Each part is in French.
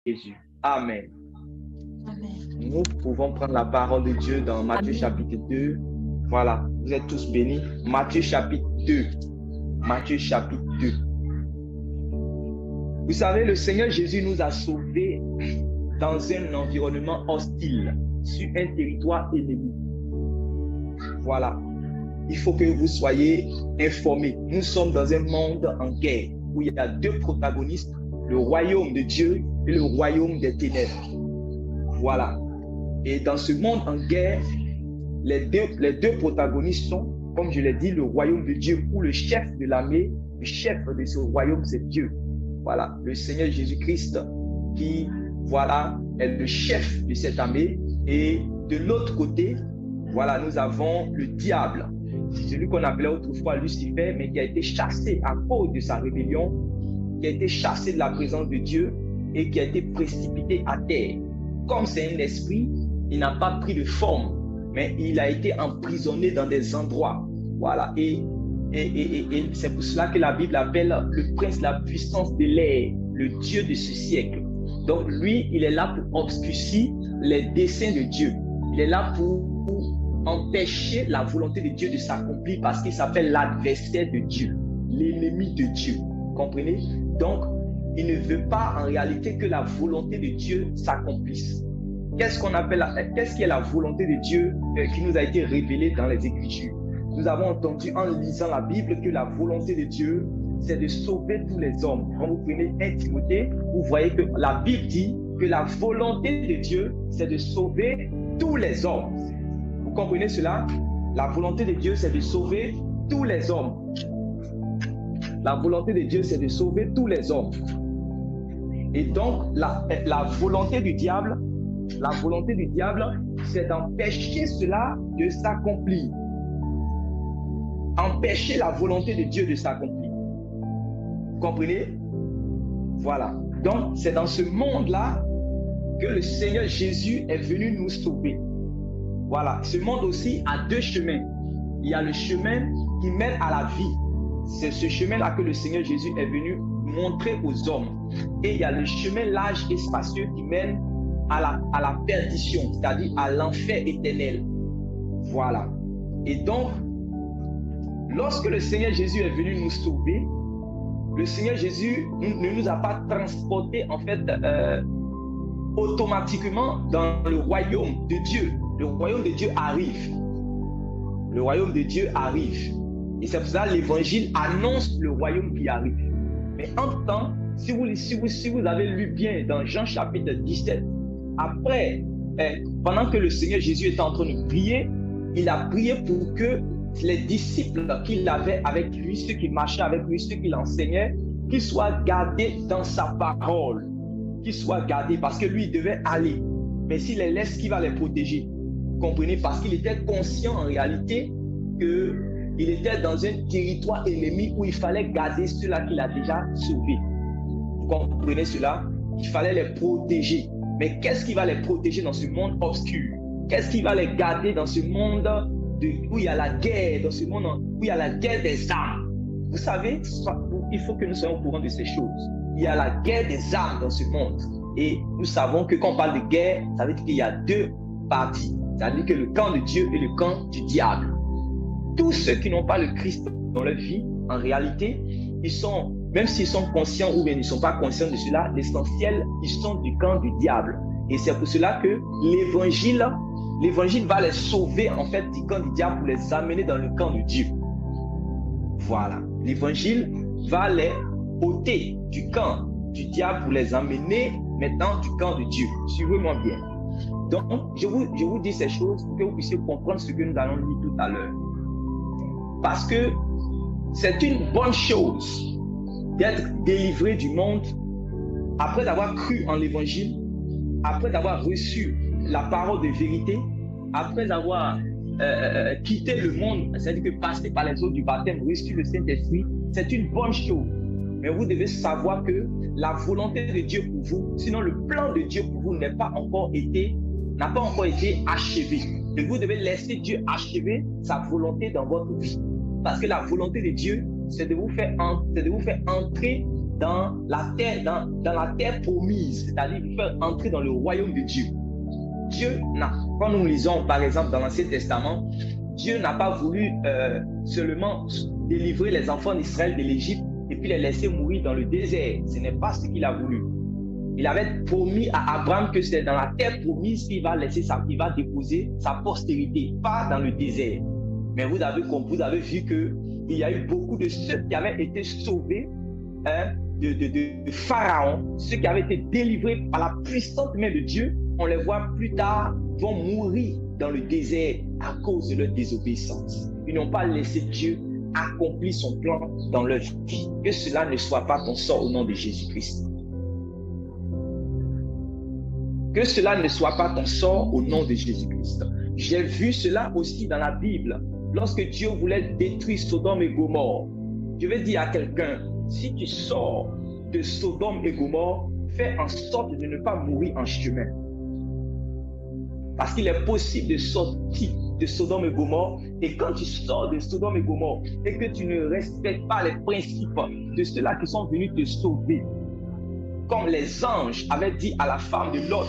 Jésus. Amen. Amen. Nous pouvons prendre la parole de Dieu dans Matthieu chapitre 2. Voilà, vous êtes tous bénis. Matthieu chapitre 2. Matthieu chapitre 2. Vous savez, le Seigneur Jésus nous a sauvés dans un environnement hostile, sur un territoire ennemi. Voilà. Il faut que vous soyez informés. Nous sommes dans un monde en guerre où il y a deux protagonistes, le royaume de Dieu et le royaume des ténèbres. Voilà. Et dans ce monde en guerre, les deux protagonistes sont, comme je l'ai dit, le royaume de Dieu, où le chef de l'armée, le chef de ce royaume, c'est Dieu. Voilà, le Seigneur Jésus-Christ qui, voilà, est le chef de cette armée. Et de l'autre côté, voilà, nous avons le diable. C'est celui qu'on appelait autrefois Lucifer, mais qui a été chassé à cause de sa rébellion, qui a été chassé de la présence de Dieu et qui a été précipité à terre. Comme c'est un esprit, il n'a pas pris de forme, mais il a été emprisonné dans des endroits. Voilà, et c'est pour cela que la Bible appelle le prince de la puissance de l'air, le Dieu de ce siècle. Donc lui, il est là pour obscurcir les desseins de Dieu. Il est là pour empêcher la volonté de Dieu de s'accomplir parce qu'il s'appelle l'adversaire de Dieu, l'ennemi de Dieu. Vous comprenez? Donc, il ne veut pas en réalité que la volonté de Dieu s'accomplisse. Qu'est-ce qui est la volonté de Dieu qui nous a été révélée dans les Écritures? Nous avons entendu en lisant la Bible que la volonté de Dieu, c'est de sauver tous les hommes. Quand vous prenez 1 Timothée, vous voyez que la Bible dit que la volonté de Dieu, c'est de sauver tous les hommes. Vous comprenez cela? La volonté de Dieu, c'est de sauver tous les hommes. La volonté de Dieu, c'est de sauver tous les hommes. Et donc, la volonté du diable, c'est d'empêcher cela de s'accomplir. Empêcher la volonté de Dieu de s'accomplir. Vous comprenez? Voilà. Donc, c'est dans ce monde-là que le Seigneur Jésus est venu nous sauver. Voilà. Ce monde aussi a deux chemins. Il y a le chemin qui mène à la vie. C'est ce chemin-là que le Seigneur Jésus est venu montrer aux hommes. Et il y a le chemin large et spacieux qui mène à la perdition, c'est-à-dire à l'enfer éternel. Voilà. Et donc, lorsque le Seigneur Jésus est venu nous sauver, le Seigneur Jésus ne nous a pas transportés en fait automatiquement dans le royaume de Dieu. Le royaume de Dieu arrive. Le royaume de Dieu arrive. Et c'est pour ça que l'évangile annonce le royaume qui arrive. Mais en temps, si vous avez lu bien dans Jean chapitre 17, après, pendant que le Seigneur Jésus était en train de prier, il a prié pour que les disciples qu'il avait avec lui, ceux qui marchaient avec lui, ceux qui l'enseignaient, qu'ils soient gardés dans sa parole, qu'ils soient gardés parce que lui, il devait aller. Mais s'il les laisse, qui va les protéger? Vous comprenez? Parce qu'il était conscient en réalité qu'il était dans un territoire ennemi où il fallait garder ceux-là qu'il a déjà sauvés. Vous comprenez cela? Il fallait les protéger. Mais qu'est-ce qui va les protéger dans ce monde obscur? Qu'est-ce qui va les garder dans ce monde où il y a la guerre, dans ce monde où il y a la guerre des armes? Vous savez, il faut que nous soyons au courant de ces choses. Il y a la guerre des armes dans ce monde. Et nous savons que quand on parle de guerre, ça veut dire qu'il y a deux parties. C'est-à-dire que le camp de Dieu et le camp du diable. Tous ceux qui n'ont pas le Christ dans leur vie, en réalité, ils sont, même s'ils sont conscients ou bien ils ne sont pas conscients de cela, l'essentiel, ils sont du camp du diable. Et c'est pour cela que l'évangile va les sauver en fait du camp du diable pour les amener dans le camp de Dieu. Voilà. L'évangile va les ôter du camp du diable pour les amener maintenant du camp de Dieu. Suivez-moi bien. Donc, je vous dis ces choses pour que vous puissiez comprendre ce que nous allons lire tout à l'heure. Parce que c'est une bonne chose d'être délivré du monde après avoir cru en l'évangile, après avoir reçu la parole de vérité, après avoir quitté le monde, c'est-à-dire que passer par les eaux du baptême, reçu le Saint-Esprit, c'est une bonne chose. Mais vous devez savoir que la volonté de Dieu pour vous, sinon le plan de Dieu pour vous n'a pas encore été achevé. Et vous devez laisser Dieu achever sa volonté dans votre vie. Parce que la volonté de Dieu, c'est de vous faire entrer dans la terre promise, c'est-à-dire vous faire entrer dans le royaume de Dieu. Dieu n'a, quand nous lisons par exemple dans l'Ancien Testament, Dieu n'a pas voulu seulement délivrer les enfants d'Israël de l'Égypte et puis les laisser mourir dans le désert. Ce n'est pas ce qu'il a voulu. Il avait promis à Abraham que c'est dans la terre promise qu'il va déposer sa postérité, pas dans le désert. Mais vous avez vu qu'il y a eu beaucoup de ceux qui avaient été sauvés de Pharaon, ceux qui avaient été délivrés par la puissante main de Dieu, on les voit plus tard, vont mourir dans le désert à cause de leur désobéissance. Ils n'ont pas laissé Dieu accomplir son plan dans leur vie. Que cela ne soit pas ton sort au nom de Jésus-Christ. Que cela ne soit pas ton sort au nom de Jésus-Christ. J'ai vu cela aussi dans la Bible. Lorsque Dieu voulait détruire Sodome et Gomorrhe, je vais dire à quelqu'un, si tu sors de Sodome et Gomorrhe, fais en sorte de ne pas mourir en chemin. Parce qu'il est possible de sortir de Sodome et Gomorrhe, et quand tu sors de Sodome et Gomorrhe et que tu ne respectes pas les principes de ceux-là qui sont venus te sauver, comme les anges avaient dit à la femme de Lot,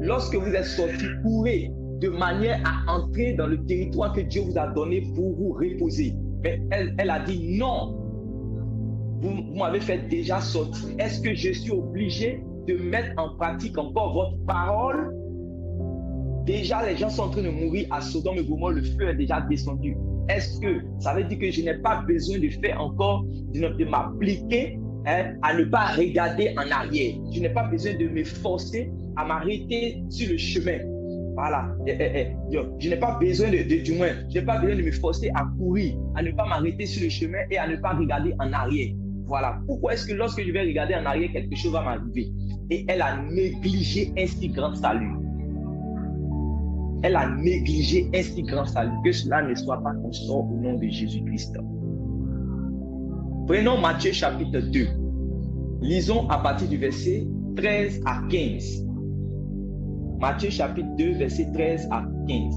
lorsque vous êtes sortis, courez de manière à entrer dans le territoire que Dieu vous a donné pour vous reposer. Mais elle a dit non, vous m'avez fait déjà sortir. Est-ce que je suis obligé de mettre en pratique encore votre parole? Déjà, les gens sont en train de mourir à Sodome et Gomorrhe, le feu est déjà descendu. Est-ce que ça veut dire que je n'ai pas besoin de faire encore, de m'appliquer à ne pas regarder en arrière? Je n'ai pas besoin de me forcer à m'arrêter sur le chemin. Voilà. Je n'ai pas besoin je n'ai pas besoin de me forcer à courir, à ne pas m'arrêter sur le chemin et à ne pas regarder en arrière. Voilà. Pourquoi est-ce que lorsque je vais regarder en arrière, quelque chose va m'arriver? Et elle a négligé un si grand salut. Elle a négligé un si grand salut. Que cela ne soit pas ton sort au nom de Jésus-Christ. Prenons Matthieu chapitre 2. Lisons à partir du verset 13 à 15. Matthieu chapitre 2, verset 13 à 15.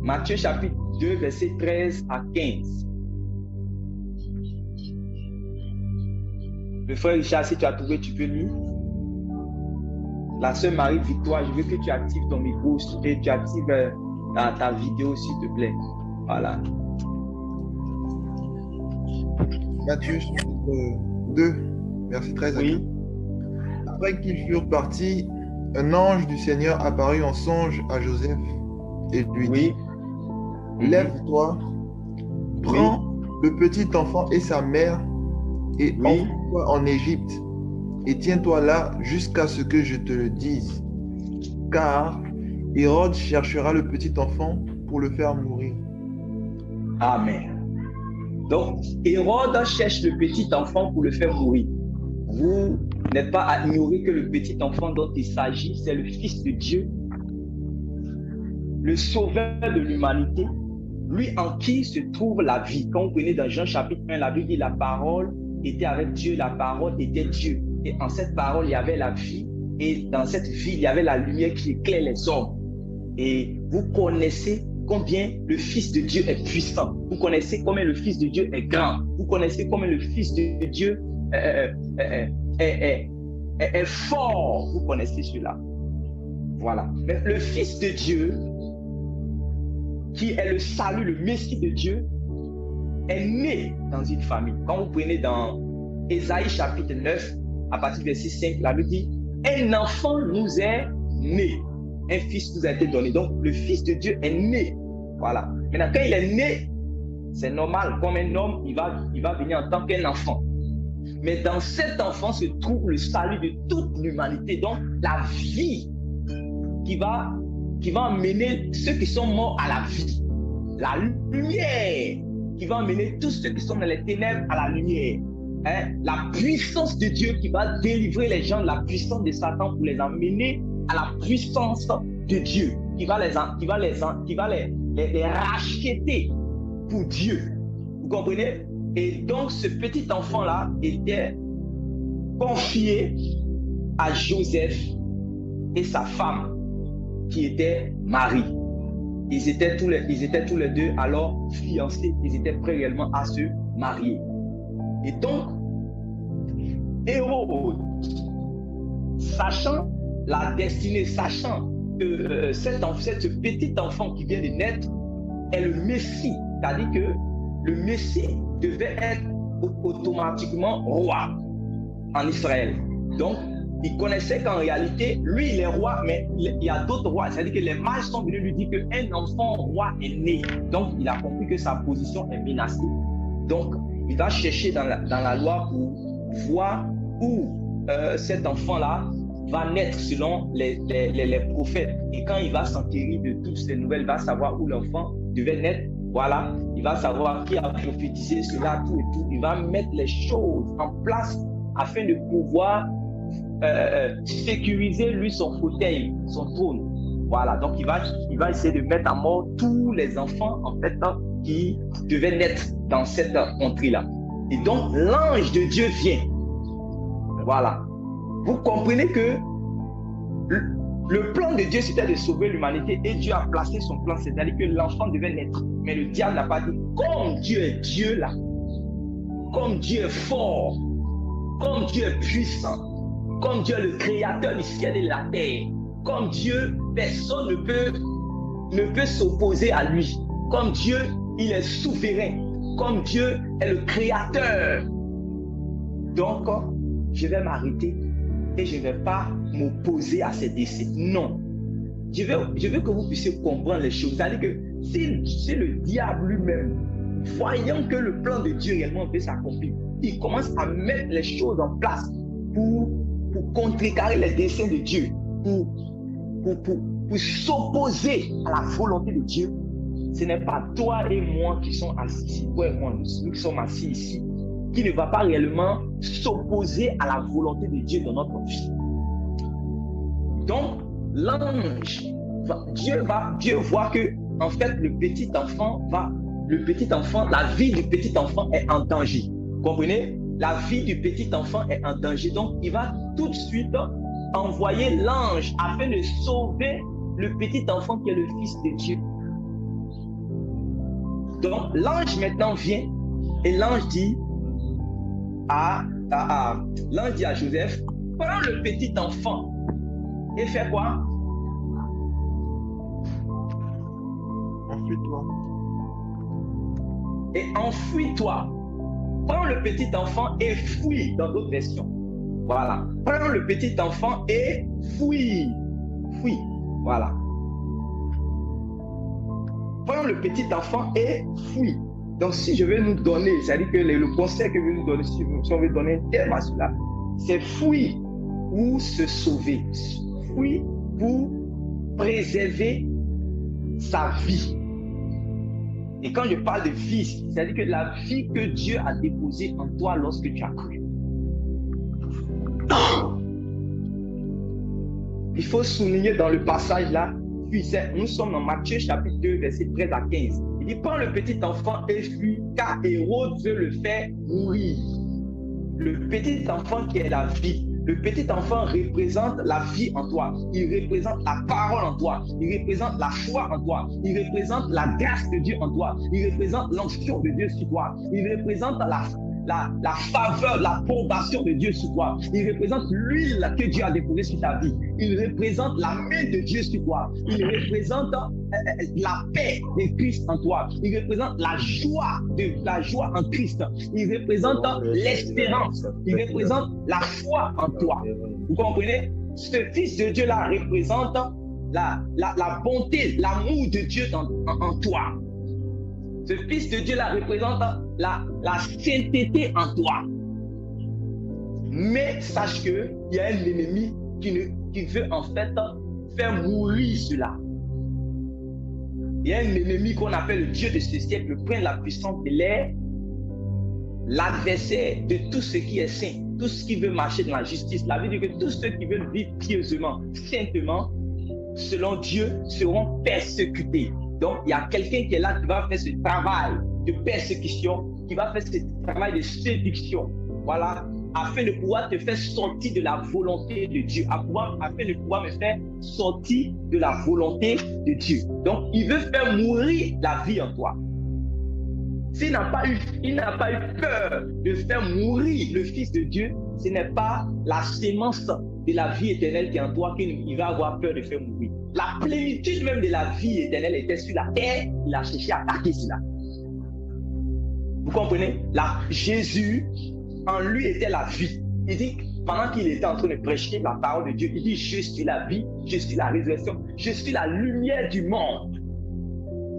Matthieu chapitre 2, verset 13 à 15. Le frère Richard, si tu as trouvé, tu peux lire. La sœur Marie-Victoire, je veux que tu actives ton micro et tu actives ta vidéo, s'il te plaît. Voilà. Matthieu chapitre 2, verset 13 à 15. Après qu'ils furent partis, un ange du Seigneur apparut en songe à Joseph et lui dit, lève-toi, prends le petit enfant et sa mère et envoie-toi en Égypte et tiens-toi là jusqu'à ce que je te le dise. Car Hérode cherchera le petit enfant pour le faire mourir. Amen. Donc, Hérode cherche le petit enfant pour le faire mourir. Vous n'êtes pas à ignorer que le petit enfant dont il s'agit, c'est le Fils de Dieu, le sauveur de l'humanité, lui en qui se trouve la vie. Quand vous prenez dans Jean chapitre 1, la Bible dit la parole était avec Dieu, la parole était Dieu. Et en cette parole, il y avait la vie. Et dans cette vie, il y avait la lumière qui éclaire les hommes. Et vous connaissez combien le Fils de Dieu est puissant. Vous connaissez combien le Fils de Dieu est grand. Vous connaissez combien le Fils de Dieu est fort. Vous connaissez cela. Voilà. Mais le Fils de Dieu, qui est le salut, le Messie de Dieu, est né dans une famille. Quand vous prenez dans Ésaïe chapitre 9, à partir du verset 5, la Bible dit, un enfant nous est né. Un fils nous a été donné. Donc, le Fils de Dieu est né. Voilà. Maintenant, quand il est né, c'est normal. Comme un homme, il va venir en tant qu'un enfant. Mais dans cet enfant se trouve le salut de toute l'humanité. Donc, la vie qui va emmener ceux qui sont morts à la vie. La lumière qui va emmener tous ceux qui sont dans les ténèbres à la lumière. La puissance de Dieu qui va délivrer les gens de la puissance de Satan pour les emmener à la puissance de Dieu, qui va les racheter pour Dieu. Vous comprenez? Et donc, ce petit enfant-là était confié à Joseph et sa femme, qui était Marie. ils étaient tous les deux alors fiancés, ils étaient prêts réellement à se marier. Et donc, Hérode, sachant la destinée, sachant que ce petit enfant qui vient de naître est le Messie, c'est-à-dire que le Messie devait être automatiquement roi en Israël. Donc, il connaissait qu'en réalité, lui, il est roi, mais il y a d'autres rois. C'est-à-dire que les mages sont venus lui dire qu'un enfant roi est né. Donc, il a compris que sa position est menacée. Donc, il va chercher dans la loi pour voir où cet enfant-là va naître selon les prophètes. Et quand il va s'enquérir de toutes ces nouvelles, il va savoir où l'enfant devait naître. Voilà, il va savoir qui a prophétisé cela, tout et tout. Il va mettre les choses en place afin de pouvoir sécuriser lui son fauteuil, son trône. Voilà, donc il va essayer de mettre à mort tous les enfants en fait qui devaient naître dans cette contrée-là. Et donc l'ange de Dieu vient. Voilà. Vous comprenez que le plan de Dieu, c'était de sauver l'humanité et Dieu a placé son plan, c'est-à-dire que l'enfant devait naître. Mais le diable n'a pas dit, comme Dieu est Dieu là, comme Dieu est fort, comme Dieu est puissant, comme Dieu est le créateur du ciel et de la terre, comme Dieu, personne ne peut s'opposer à lui. Comme Dieu, il est souverain, comme Dieu est le créateur. Donc, je vais m'arrêter et je ne vais pas m'opposer à ces décès. Non. Je veux que vous puissiez comprendre les choses. C'est-à-dire que si le diable lui-même, voyant que le plan de Dieu réellement peut s'accomplir, il commence à mettre les choses en place pour contrecarrer les desseins de Dieu, pour s'opposer à la volonté de Dieu. Ce n'est pas toi et moi qui sommes assis ici, toi et moi, nous qui sommes assis ici, qui ne va pas réellement s'opposer à la volonté de Dieu dans notre vie. Donc, l'ange, Dieu voit que, en fait, la vie du petit enfant est en danger. Vous comprenez? La vie du petit enfant est en danger. Donc, il va tout de suite envoyer l'ange afin de sauver le petit enfant qui est le Fils de Dieu. Donc, l'ange maintenant vient et l'ange dit à Joseph, prends le petit enfant et fais quoi? Enfuis-toi. Et enfuis-toi. Prends le petit enfant et fuis, dans d'autres versions. Voilà. Prends le petit enfant et fuis. Fuis. Voilà. Prends le petit enfant et fuis. Donc, si je veux nous donner, c'est-à-dire que le conseil que je veux nous donner, si on veut donner un terme à cela, c'est fuir ou se sauver. Fuir pour préserver sa vie. Et quand je parle de vie, c'est-à-dire que la vie que Dieu a déposée en toi lorsque tu as cru. Il faut souligner dans le passage là, nous sommes dans Matthieu chapitre 2, verset 13 à 15. Il dit, prends le petit enfant et fuis, car Hérode veut le faire mourir. Le petit enfant qui est la vie. Le petit enfant représente la vie en toi. Il représente la parole en toi. Il représente la foi en toi. Il représente la grâce de Dieu en toi. Il représente l'onction de Dieu sur toi. Il représente la faveur, l'approbation de Dieu sur toi. Il représente l'huile que Dieu a déposée sur ta vie. Il représente la main de Dieu sur toi. Il représente la paix de Christ en toi. Il représente la joie en Christ. Il représente l'espérance. Il représente la foi en toi. Vous comprenez? Ce Fils de Dieu-là représente la bonté, l'amour de Dieu en toi. Ce Fils de Dieu-là représente la sainteté en toi. Mais sache qu'il y a un ennemi qui veut en fait faire mourir cela. Il y a un ennemi qu'on appelle le Dieu de ce siècle, le prince de la puissance de l'air, l'adversaire de tout ce qui est saint, tout ce qui veut marcher dans la justice. La vie dit que tous ceux qui veulent vivre pieusement, saintement, selon Dieu, seront persécutés. Donc, il y a quelqu'un qui est là qui va faire ce travail de persécution, qui va faire ce travail de séduction. Voilà, afin de pouvoir te faire sortir de la volonté de Dieu, afin de pouvoir me faire sortir de la volonté de Dieu. Donc, il veut faire mourir la vie en toi. Il n'a pas eu peur de faire mourir le Fils de Dieu. Ce n'est pas la sémence de la vie éternelle qui est en toi qu'il va avoir peur de faire mourir. La plénitude même de la vie éternelle était sur la terre. Il a cherché à attaquer cela. Vous comprenez? Jésus, en lui, était la vie. Il dit, pendant qu'il était en train de prêcher la parole de Dieu, il dit, je suis la vie, je suis la résurrection, je suis la lumière du monde.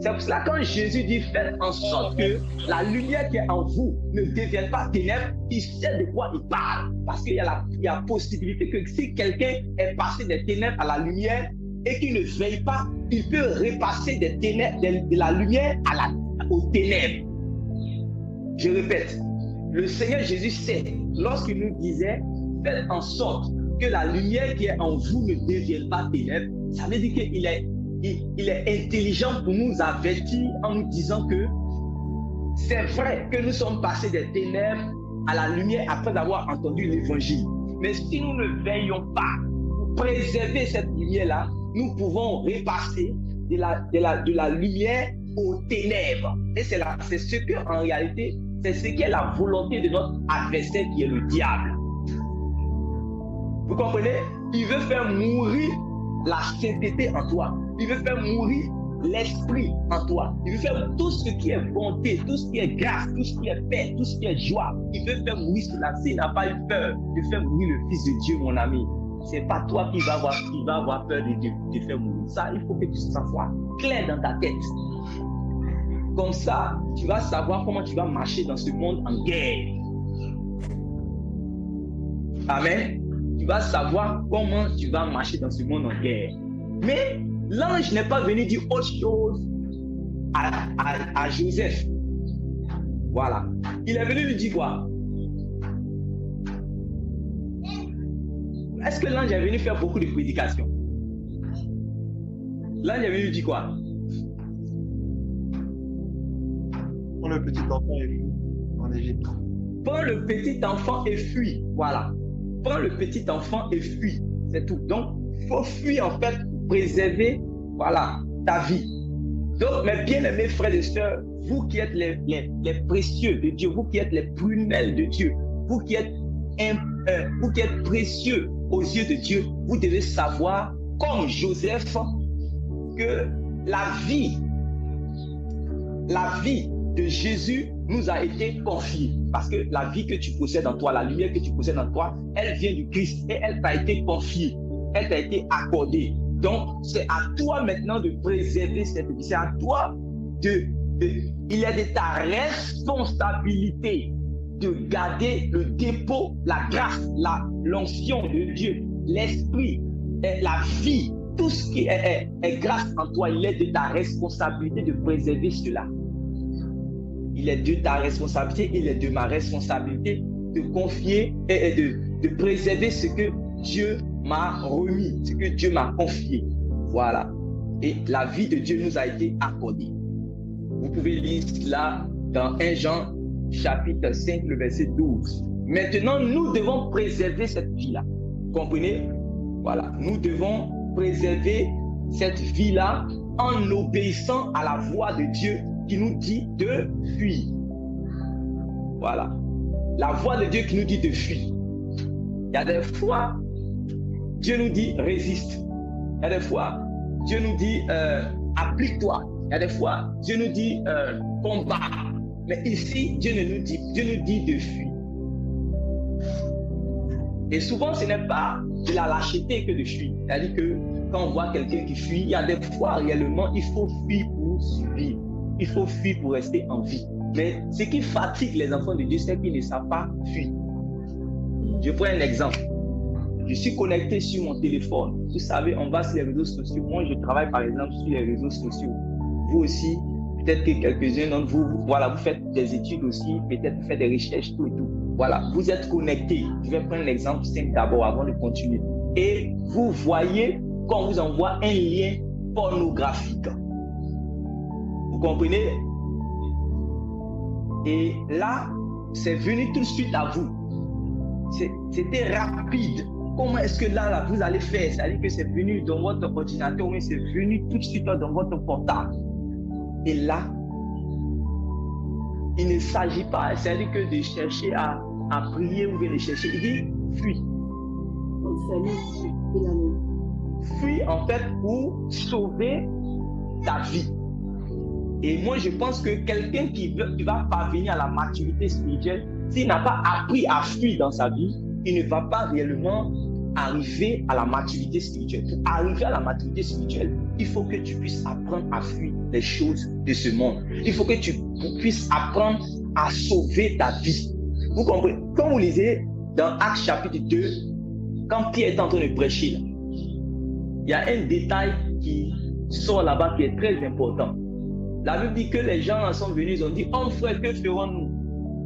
C'est pour cela que quand Jésus dit faites en sorte que la lumière qui est en vous ne devienne pas ténèbres, il sait de quoi il parle. Parce qu'il y a la possibilité que si quelqu'un est passé des ténèbres à la lumière et qu'il ne veille pas, il peut repasser des ténèbres, de la lumière aux ténèbres. Je répète, le Seigneur Jésus sait, lorsqu'il nous disait faites en sorte que la lumière qui est en vous ne devienne pas ténèbres, ça veut dire qu'il est intelligent pour nous avertir en nous disant que c'est vrai que nous sommes passés des ténèbres à la lumière après avoir entendu l'évangile. Mais si nous ne veillons pas pour préserver cette lumière-là, nous pouvons repasser de la lumière aux ténèbres. Et c'est ce que, en réalité, c'est ce qui est la volonté de notre adversaire qui est le diable. Vous comprenez? Il veut faire mourir la sainteté en toi. Il veut faire mourir l'esprit en toi. Il veut faire tout ce qui est bonté, tout ce qui est grâce, tout ce qui est paix, tout ce qui est joie. Il veut faire mourir cela. S'il n'a pas eu peur de faire mourir le Fils de Dieu, mon ami, c'est pas toi qui va avoir peur de faire mourir. Ça, il faut que tu sois clair dans ta tête. Comme ça, tu vas savoir comment tu vas marcher dans ce monde en guerre. Amen. Tu vas savoir comment tu vas marcher dans ce monde en guerre. Mais l'ange n'est pas venu dire autre chose à Joseph. Voilà. Il est venu lui dire quoi? Est-ce que l'ange est venu faire beaucoup de prédications? L'ange est venu lui dire quoi? Prends le petit enfant et fuis en Égypte. Prends le petit enfant et fuis. Voilà. Prends le petit enfant et fuis. C'est tout. Donc, il faut fuir en fait pour préserver, voilà, ta vie. Donc, mes bien-aimés frères et sœurs, vous qui êtes les précieux de Dieu, vous qui êtes les prunelles de Dieu, vous qui êtes précieux aux yeux de Dieu, vous devez savoir, comme Joseph, que la vie de Jésus nous a été confiée. Parce que la vie que tu possèdes en toi, la lumière que tu possèdes en toi, elle vient du Christ et elle t'a été confiée. Elle t'a été accordée. Donc, c'est à toi maintenant de préserver cette vie. C'est à toi il est de ta responsabilité de garder le dépôt, la grâce, l'onction de Dieu, l'esprit, la vie, tout ce qui est grâce en toi, il est de ta responsabilité de préserver cela. Il est de ta responsabilité, il est de ma responsabilité de confier et de préserver ce que Dieu m'a remis, ce que Dieu m'a confié. Voilà. Et la vie de Dieu nous a été accordée. Vous pouvez lire cela dans 1 Jean chapitre 5, le verset 12. Maintenant, nous devons préserver cette vie-là. Vous comprenez? Voilà. Nous devons préserver cette vie-là en obéissant à la voix de Dieu qui nous dit de fuir. Voilà. La voix de Dieu qui nous dit de fuir. Il y a des fois, Dieu nous dit résiste. Il y a des fois, Dieu nous dit applique-toi. Il y a des fois, Dieu nous dit combat. Mais ici, Dieu nous dit de fuir. Et souvent, ce n'est pas de la lâcheté que de fuir. C'est-à-dire que quand on voit quelqu'un qui fuit, il y a des fois, réellement, il faut fuir pour survivre. Il faut fuir pour rester en vie. Mais ce qui fatigue les enfants de Dieu, c'est qu'ils ne savent pas fuir. Je prends un exemple. Je suis connecté sur mon téléphone. Vous savez, on va sur les réseaux sociaux. Moi, je travaille par exemple sur les réseaux sociaux. Vous aussi, peut-être que quelques-uns d'entre vous, voilà, vous faites des études aussi, peut-être vous faites des recherches, tout et tout. Voilà, vous êtes connectés. Je vais prendre l'exemple simple d'abord avant de continuer. Et vous voyez qu'on vous envoie un lien pornographique. Vous comprenez? Et là, c'est venu tout de suite à vous. c'était rapide. Comment est-ce que là, vous allez faire? C'est-à-dire que c'est venu dans votre ordinateur, mais c'est venu tout de suite dans votre portable. Et là, il ne s'agit pas, c'est-à-dire que de chercher à prier ou bien de chercher. Il dit, fuis. Fuis en fait pour sauver ta vie. Et moi, je pense que quelqu'un qui va parvenir à la maturité spirituelle, s'il n'a pas appris à fuir dans sa vie, il ne va pas réellement arriver à la maturité spirituelle. Pour arriver à la maturité spirituelle, il faut que tu puisses apprendre à fuir les choses de ce monde. Il faut que tu puisses apprendre à sauver ta vie. Vous comprenez? Quand vous lisez dans Actes chapitre 2, quand Pierre est en train de prêcher, là, il y a un détail qui sort là-bas qui est très important. La Bible dit que les gens sont venus, ils ont dit, « Oh frère, que ferons-nous »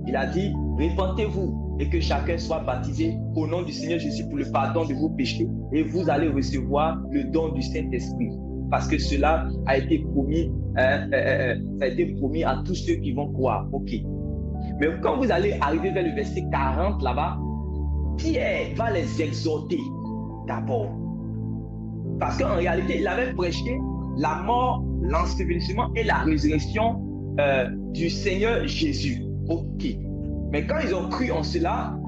Il a dit, « Repentez-vous et que chacun soit baptisé au nom du Seigneur Jésus pour le pardon de vos péchés et vous allez recevoir le don du Saint-Esprit. » Parce que cela a été promis, ça a été promis à tous ceux qui vont croire. Ok. Mais quand vous allez arriver vers le verset 40 là-bas, Pierre va les exhorter d'abord. Parce qu'en réalité, il avait prêché la mort, l'ensevelissement et la résurrection du Seigneur Jésus. Ok. Mais quand ils ont cru en cela,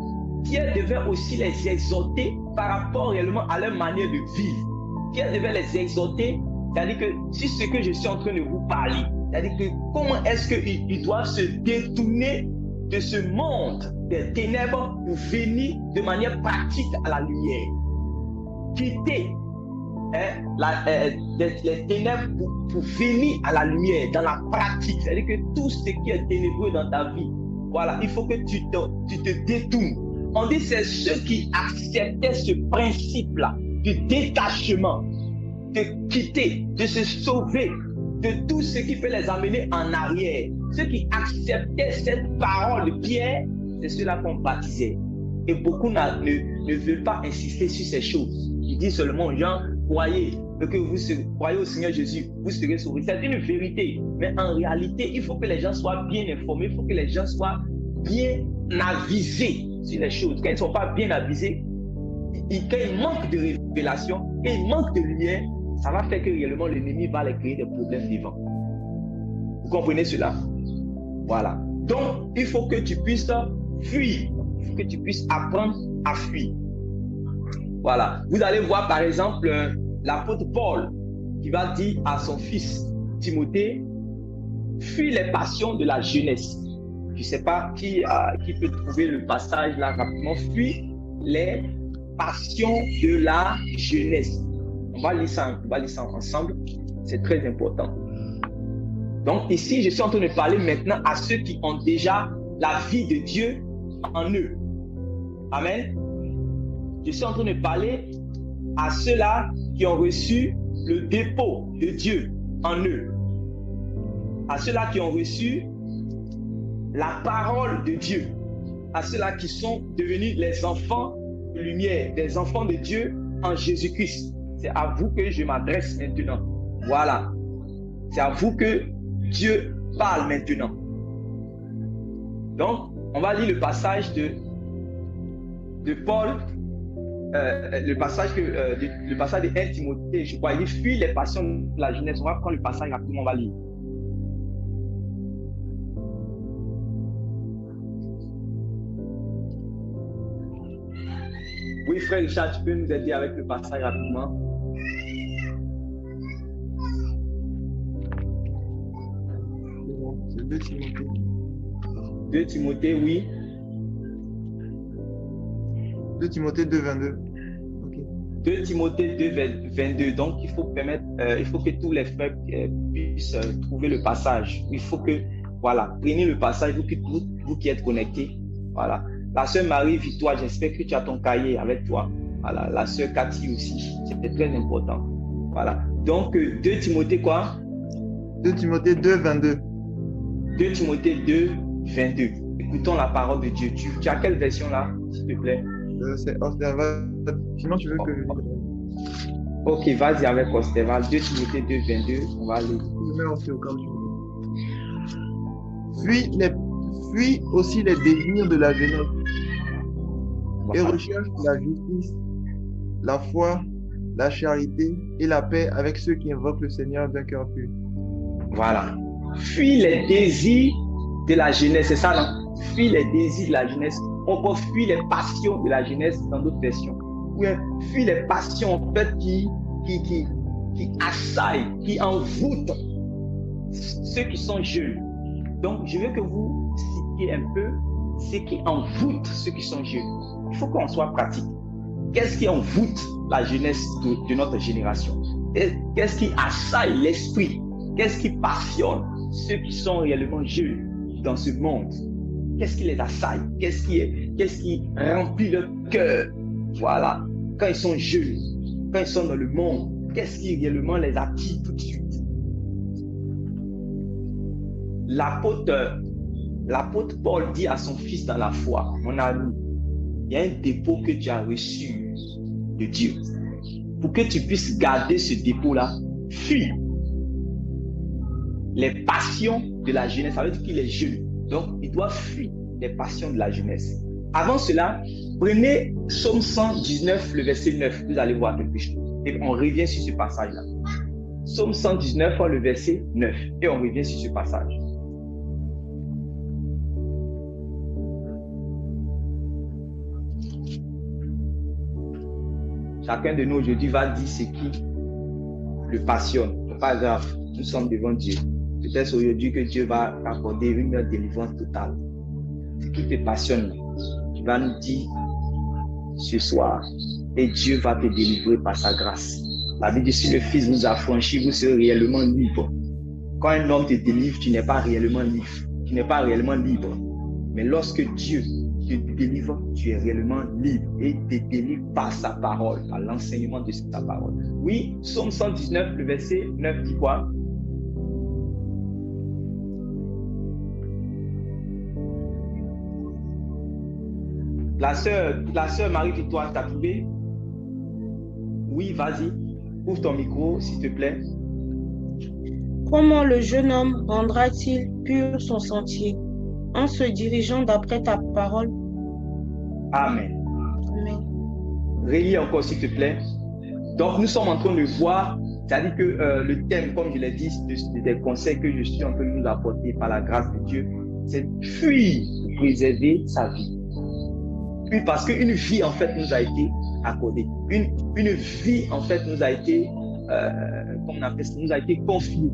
Pierre devait aussi les exhorter par rapport réellement à leur manière de vivre. Pierre devait les exhorter, c'est-à-dire que si ce que je suis en train de vous parler, c'est-à-dire que comment est-ce qu'ils doivent se détourner de ce monde des ténèbres pour venir de manière pratique à la lumière. Quitter les ténèbres pour venir à la lumière, dans la pratique. C'est-à-dire que tout ce qui est ténébreux dans ta vie, voilà, il faut que tu te détournes. On dit que c'est ceux qui acceptaient ce principe-là, du détachement, de quitter, de se sauver de tout ce qui peut les amener en arrière. Ceux qui acceptaient cette parole de Pierre, c'est ceux-là qu'on baptisait. Et beaucoup ne veulent pas insister sur ces choses. Ils disent seulement aux gens, croyez que vous croyez au Seigneur Jésus, vous serez sauvés. C'est une vérité. Mais en réalité, il faut que les gens soient bien informés, il faut que les gens soient bien avisés sur les choses. Quand ils ne sont pas bien avisés, quand ils manquent de révélation, quand ils manquent de lumière, ça va faire que réellement l'ennemi va les créer des problèmes vivants. Vous comprenez cela? Voilà. Donc, il faut que tu puisses fuir. Il faut que tu puisses apprendre à fuir. Voilà. Vous allez voir par exemple l'apôtre Paul qui va dire à son fils Timothée, fuis les passions de la jeunesse. Je ne sais pas qui peut trouver le passage là rapidement. Fuis les passions de la jeunesse. On va lire ça ensemble. C'est très important. Donc ici, je suis en train de parler maintenant à ceux qui ont déjà la vie de Dieu en eux. Amen. Je suis en train de parler à ceux-là qui ont reçu le dépôt de Dieu en eux. À ceux-là qui ont reçu la parole de Dieu. À ceux-là qui sont devenus les enfants de lumière, des enfants de Dieu en Jésus-Christ. C'est à vous que je m'adresse maintenant. Voilà. C'est à vous que Dieu parle maintenant. Donc, on va lire le passage de Paul, le passage de 1 Timothée, je crois. Il dit, fuis les passions de la jeunesse. On va prendre le passage rapidement, on va lire. Oui, frère Richard, tu peux nous aider avec le passage rapidement? C'est 2 Timothée. 2 Timothée, oui. 2 Timothée 2, 22. Okay. 2 Timothée 2, 22. Donc, il faut que tous les frères puissent trouver le passage. Il faut que, voilà, prenez le passage, vous qui êtes connectés. Voilà. La sœur Marie-Victoire, j'espère que tu as ton cahier avec toi. Voilà. La sœur Cathy aussi. C'était très important. Voilà. Donc, 2 Timothée quoi? 2 Timothée 2, 22. 2 Timothée 2, 22. Écoutons la parole de Dieu. Tu as quelle version là, s'il te plaît? C'est Osterval. Sinon, tu veux que je... Ok, vas-y avec Osterval. 2 Timothée 2, 22. On va aller. Je mets aussi au cas où tu veux. Fuis aussi les désirs de la jeunesse. et recherche la justice, la foi, la charité et la paix avec ceux qui invoquent le Seigneur d'un cœur pur. Voilà. Fuis les désirs de la jeunesse, c'est ça, non? Fuis les désirs de la jeunesse. On peut fuir les passions de la jeunesse dans d'autres versions. Oui, fuis les passions en fait qui assaillent, qui envoûtent ceux qui sont jeunes. Donc, je veux que vous citiez un peu ce qui envoûte ceux qui sont jeunes. Il faut qu'on soit pratique. Qu'est-ce qui envoûte la jeunesse de notre génération? Qu'est-ce qui assaille l'esprit? Qu'est-ce qui passionne ceux qui sont réellement jeunes dans ce monde? Qu'est-ce qui les assaille? Qu'est-ce qui remplit leur cœur? Voilà. Quand ils sont jeunes, quand ils sont dans le monde, qu'est-ce qui réellement les attire tout de suite? L'apôtre Paul dit à son fils dans la foi, mon ami, il y a un dépôt que tu as reçu de Dieu. Pour que tu puisses garder ce dépôt-là, fuis les passions de la jeunesse. Ça veut dire qu'il est jeune. Donc, il doit fuir les passions de la jeunesse. Avant cela, prenez Psaume 119, le verset 9. Vous allez voir quelque chose. Et on revient sur ce passage-là. Psaume 119, le verset 9. Et on revient sur ce passage. Chacun de nous aujourd'hui va dire ce qui le passionne. Ce n'est pas grave. Nous sommes devant Dieu. Peut-être aujourd'hui que Dieu va accorder une délivrance totale. Ce qui te passionne, tu vas nous dire ce soir. Et Dieu va te délivrer par sa grâce. La Bible dit, si le Fils vous a franchi, vous serez réellement libre. Quand un homme te délivre, tu n'es pas réellement libre. Tu n'es pas réellement libre. Mais lorsque Dieu te délivre, tu es réellement libre. Et il te délivre par sa parole, par l'enseignement de sa parole. Oui, Psaume 119, le verset 9 dit quoi? La sœur Marie-Victoire, t'as trouvé? Oui, vas-y. Ouvre ton micro, s'il te plaît. Comment le jeune homme rendra-t-il pur son sentier? En se dirigeant d'après ta parole. Amen. Amen. Relis encore, s'il te plaît. Donc, nous sommes en train de voir, c'est-à-dire que le thème, comme je l'ai dit, des conseils que je suis en train de nous apporter par la grâce de Dieu, c'est fuir pour préserver sa vie. Puis parce qu'une vie, en fait, nous a été accordée. Une vie, en fait, nous a été, comment on appelle ça, nous a été confiée.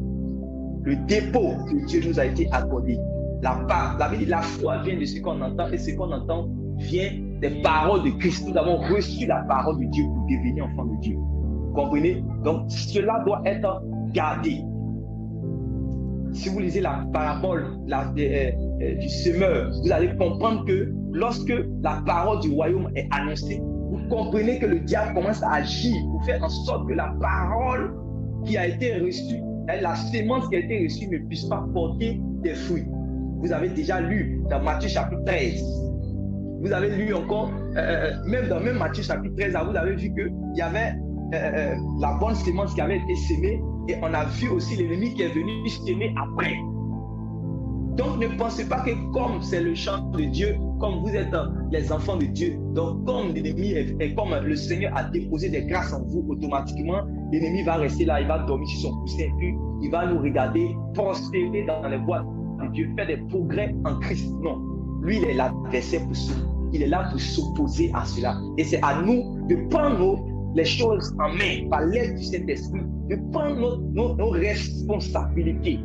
Le dépôt que Dieu nous a été accordé. La foi vient de ce qu'on entend et ce qu'on entend vient des paroles de Christ. Nous avons reçu la parole de Dieu pour devenir enfants de Dieu. Vous comprenez? Donc, cela doit être gardé. Si vous lisez la parabole du semeur, vous allez comprendre que lorsque la parole du royaume est annoncée, vous comprenez que le diable commence à agir pour faire en sorte que la parole qui a été reçue, la sémence qui a été reçue ne puisse pas porter des fruits. Vous avez déjà lu dans Matthieu chapitre 13. Vous avez lu encore, même dans Matthieu chapitre 13, vous avez vu qu'il y avait la bonne sémence qui avait été sémée et on a vu aussi l'ennemi qui est venu s'aimer après. Donc ne pensez pas que comme c'est le champ de Dieu, comme vous êtes les enfants de Dieu, donc comme l'ennemi est comme le Seigneur a déposé des grâces en vous, automatiquement, l'ennemi va rester là, il va dormir sur son coussin, puis il va nous regarder prospérer dans les voies de Dieu, faire des progrès en Christ. Non, lui il est l'adversaire pour ça. Il est là pour s'opposer à cela. Et c'est à nous de prendre les choses en main par l'aide du Saint-Esprit, de prendre nos responsabilités.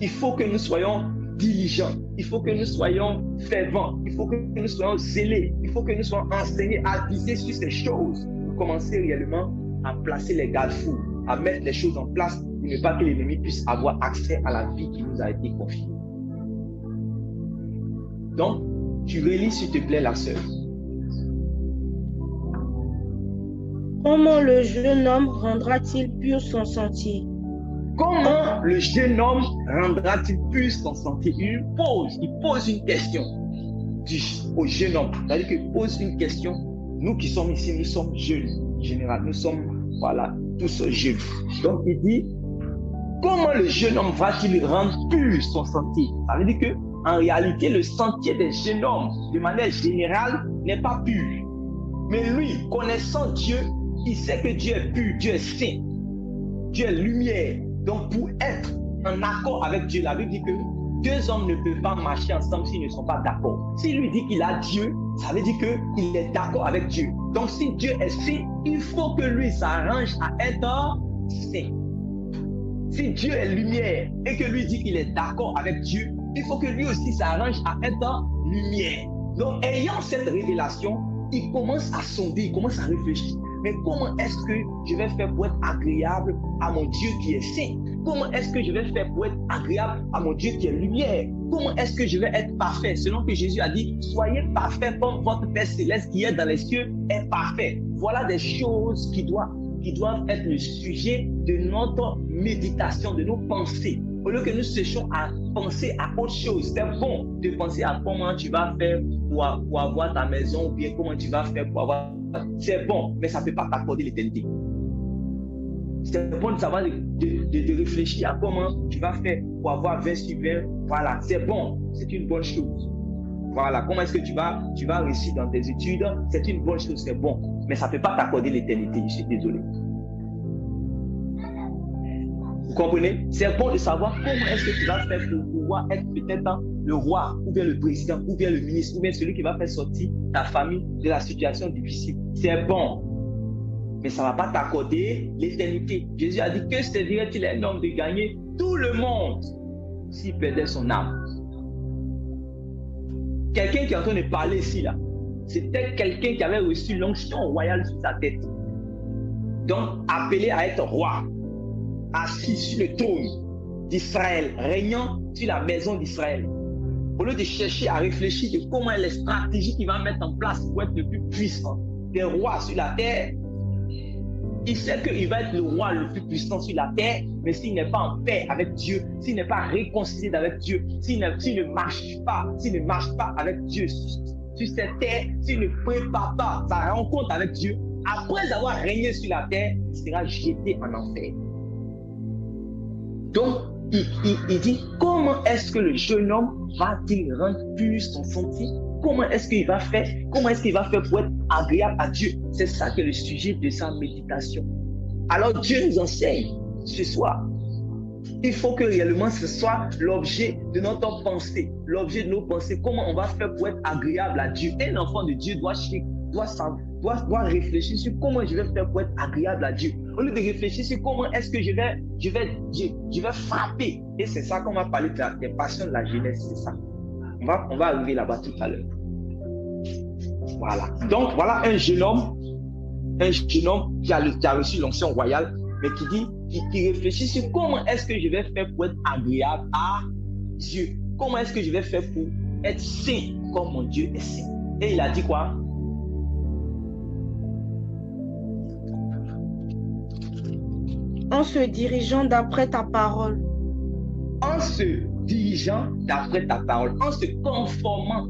Il faut que nous soyons diligents, il faut que nous soyons fervents, il faut que nous soyons zélés, il faut que nous soyons enseignés à viser sur ces choses pour commencer réellement à placer les garde-fous, à mettre les choses en place pour ne pas que l'ennemi puisse avoir accès à la vie qui nous a été confiée. Donc, tu relis s'il te plaît la sœur. Comment le jeune homme rendra-t-il pur son sentier? Comment le jeune homme rendra-t-il pur son sentier? Il pose une question au jeune homme. C'est-à-dire qu'il pose une question. Nous qui sommes ici, nous sommes jeunes. En général, nous sommes, voilà, tous jeunes. Donc, il dit, comment le jeune homme va-t-il rendre pur son sentier? Ça veut dire que en réalité, le sentier des jeunes hommes, de manière générale, n'est pas pur. Mais lui, connaissant Dieu, il sait que Dieu est pur, Dieu est saint, Dieu est lumière. Donc, pour être en accord avec Dieu, la Bible dit que deux hommes ne peuvent pas marcher ensemble s'ils ne sont pas d'accord. S'il lui dit qu'il a Dieu, ça veut dire qu'il est d'accord avec Dieu. Donc, si Dieu est saint, il faut que lui s'arrange à être saint. Si Dieu est lumière et que lui dit qu'il est d'accord avec Dieu, il faut que lui aussi s'arrange à être lumière. Donc, ayant cette révélation, il commence à sonder, il commence à réfléchir. Mais comment est-ce que je vais faire pour être agréable à mon Dieu qui est saint? Comment est-ce que je vais faire pour être agréable à mon Dieu qui est lumière? Comment est-ce que je vais être parfait? Selon que Jésus a dit, soyez parfait comme votre Père céleste qui est dans les cieux est parfait. Voilà des choses qui doivent être le sujet de notre méditation, de nos pensées. Au lieu que nous cherchions à penser à autre chose, c'est bon de penser à comment tu vas faire pour avoir ta maison ou bien comment tu vas faire pour avoir... C'est bon, mais ça ne peut pas t'accorder l'éternité. C'est bon de savoir de réfléchir à comment tu vas faire pour avoir 20 sur 20. Voilà, c'est bon, c'est une bonne chose. Voilà, comment est-ce que tu vas réussir dans tes études? C'est une bonne chose, c'est bon, mais ça ne peut pas t'accorder l'éternité, je suis désolé. Vous comprenez? C'est bon de savoir comment est-ce que tu vas faire pour pouvoir être peut-être le roi, ou bien le président, ou bien le ministre, ou bien celui qui va faire sortir ta famille de la situation difficile. C'est bon, mais ça ne va pas t'accorder l'éternité. Jésus a dit que servirait-il un homme de gagner tout le monde s'il perdait son âme? Quelqu'un qui est en train de parler ici, là, c'était quelqu'un qui avait reçu l'onction royale sur sa tête. Donc, appelé à être roi, assis sur le trône d'Israël, régnant sur la maison d'Israël. Au lieu de chercher à réfléchir de comment les stratégies qu'il va mettre en place pour être le plus puissant des rois sur la terre, il sait qu'il va être le roi le plus puissant sur la terre, mais s'il n'est pas en paix avec Dieu, s'il n'est pas réconcilié avec Dieu, s'il ne marche pas avec Dieu sur cette terre, s'il ne prépare pas sa rencontre avec Dieu, après avoir régné sur la terre, il sera jeté en enfer. Donc, il dit, comment est-ce que le jeune homme va-t-il rendre pur son sentier? Comment est-ce qu'il va faire? Comment est-ce qu'il va faire pour être agréable à Dieu? C'est ça qui est le sujet de sa méditation. Alors Dieu nous enseigne ce soir. Il faut que réellement ce soit l'objet de notre pensée, l'objet de nos pensées. Comment on va faire pour être agréable à Dieu? Un enfant de Dieu doit réfléchir sur comment je vais faire pour être agréable à Dieu. Au lieu de réfléchir sur comment est-ce que je vais frapper. Et c'est ça qu'on va parler des passions de la jeunesse, c'est ça. On va arriver là-bas tout à l'heure. Voilà. Donc, voilà un jeune homme qui a reçu l'onction royale, mais qui réfléchit sur comment est-ce que je vais faire pour être agréable à Dieu. Comment est-ce que je vais faire pour être saint comme mon Dieu est saint. Et il a dit quoi? En se dirigeant d'après ta parole. En se dirigeant d'après ta parole, en se conformant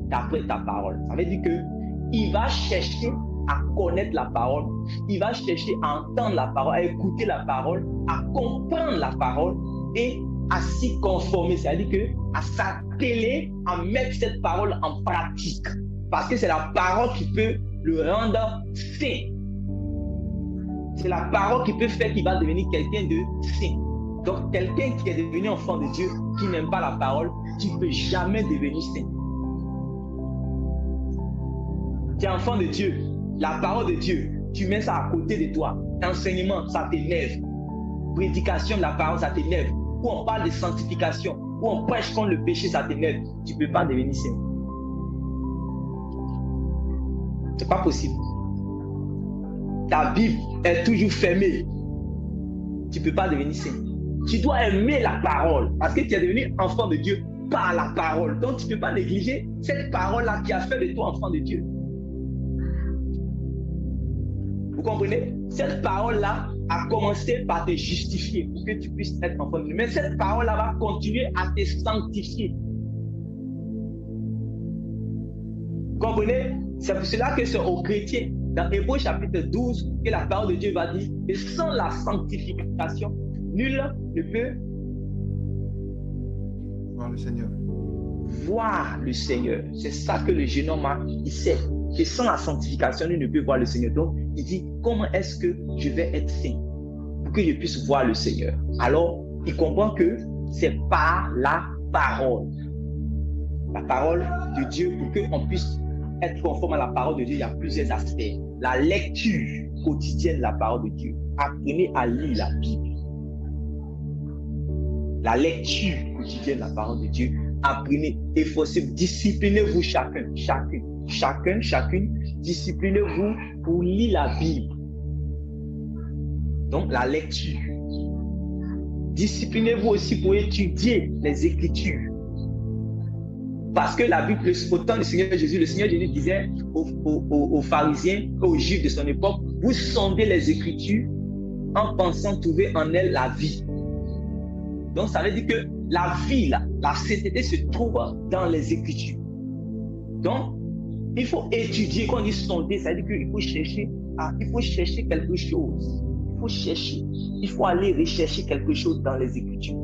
d'après ta parole. Ça veut dire qu'il va chercher à connaître la parole, il va chercher à entendre la parole, à écouter la parole, à comprendre la parole et à s'y conformer. C'est-à-dire à s'atteler à mettre cette parole en pratique. Parce que c'est la parole qui peut le rendre saint. C'est la parole qui peut faire qu'il va devenir quelqu'un de saint. Donc, quelqu'un qui est devenu enfant de Dieu, qui n'aime pas la parole, tu ne peux jamais devenir saint. Tu es enfant de Dieu, la parole de Dieu, tu mets ça à côté de toi. Enseignement, ça t'énerve. Prédication de la parole, ça t'énerve. Où on parle de sanctification, où on prêche contre le péché, ça t'énerve. Tu ne peux pas devenir saint. Ce n'est pas possible. Ta Bible est toujours fermée. Tu ne peux pas devenir saint. Tu dois aimer la parole parce que tu es devenu enfant de Dieu par la parole. Donc, tu ne peux pas négliger cette parole-là qui a fait de toi enfant de Dieu. Vous comprenez? Cette parole-là a commencé par te justifier pour que tu puisses être enfant de Dieu. Mais cette parole-là va continuer à te sanctifier. Vous comprenez? C'est pour cela que c'est aux chrétiens, dans Hébreux chapitre 12, que la parole de Dieu va dire, et sans la sanctification, nul ne peut voir le Seigneur. voir le Seigneur. C'est ça que le jeune homme a. Il sait que sans la sanctification, il ne peut voir le Seigneur. Donc, il dit, comment est-ce que je vais être saint pour que je puisse voir le Seigneur? Alors, il comprend que c'est par la parole. La parole de Dieu, pour qu'on puisse être conforme à la parole de Dieu, il y a plusieurs aspects. La lecture quotidienne de la parole de Dieu. Apprenez à lire la Bible. La lecture quotidienne de la parole de Dieu. Apprenez, efforcez-vous, disciplinez-vous chacune. Disciplinez-vous pour lire la Bible. Donc, la lecture. Disciplinez-vous aussi pour étudier les Écritures. Parce que la Bible, au temps du Seigneur Jésus, le Seigneur Jésus disait aux pharisiens, aux juifs de son époque, vous sondez les Écritures en pensant trouver en elles la vie. Donc, ça veut dire que la vie, la sainteté se trouve dans les Écritures. Donc, il faut étudier. Quand on dit sonder, ça veut dire qu'il faut chercher quelque chose. Il faut aller rechercher quelque chose dans les Écritures.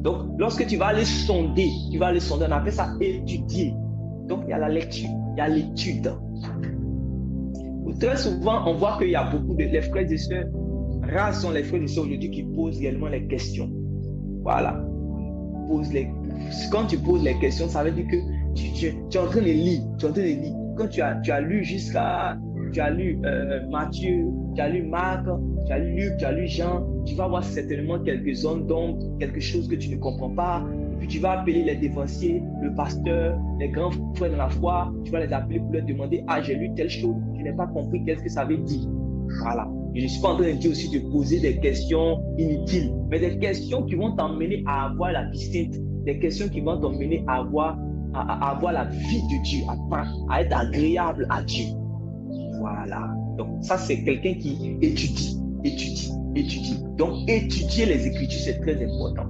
Donc, lorsque tu vas aller sonder, on appelle ça étudier. Donc, il y a la lecture, il y a l'étude. Très souvent, on voit qu'il y a beaucoup de les frères et sœurs, rares sont les frères et sœurs aujourd'hui qui posent réellement les questions. Voilà. Quand tu poses les questions, ça veut dire que tu es en train de lire. Quand tu as lu Matthieu, tu as lu Marc, tu as lu Luc, tu as lu Jean, tu vas voir certainement quelques zones d'ombre, quelque chose que tu ne comprends pas. Et puis tu vas appeler les dévanciers, le pasteur, les grands frères dans la foi, tu vas les appeler pour leur demander, ah, j'ai lu telle chose, je n'ai pas compris qu'est-ce que ça veut dire. Voilà. Et je ne suis pas en train de dire aussi de poser des questions inutiles, mais des questions qui vont t'emmener à avoir la vie sainte, des questions qui vont t'emmener à avoir la vie de Dieu, à être agréable à Dieu. Voilà. Donc, ça, c'est quelqu'un qui étudie. Donc, étudier les Écritures, c'est très important.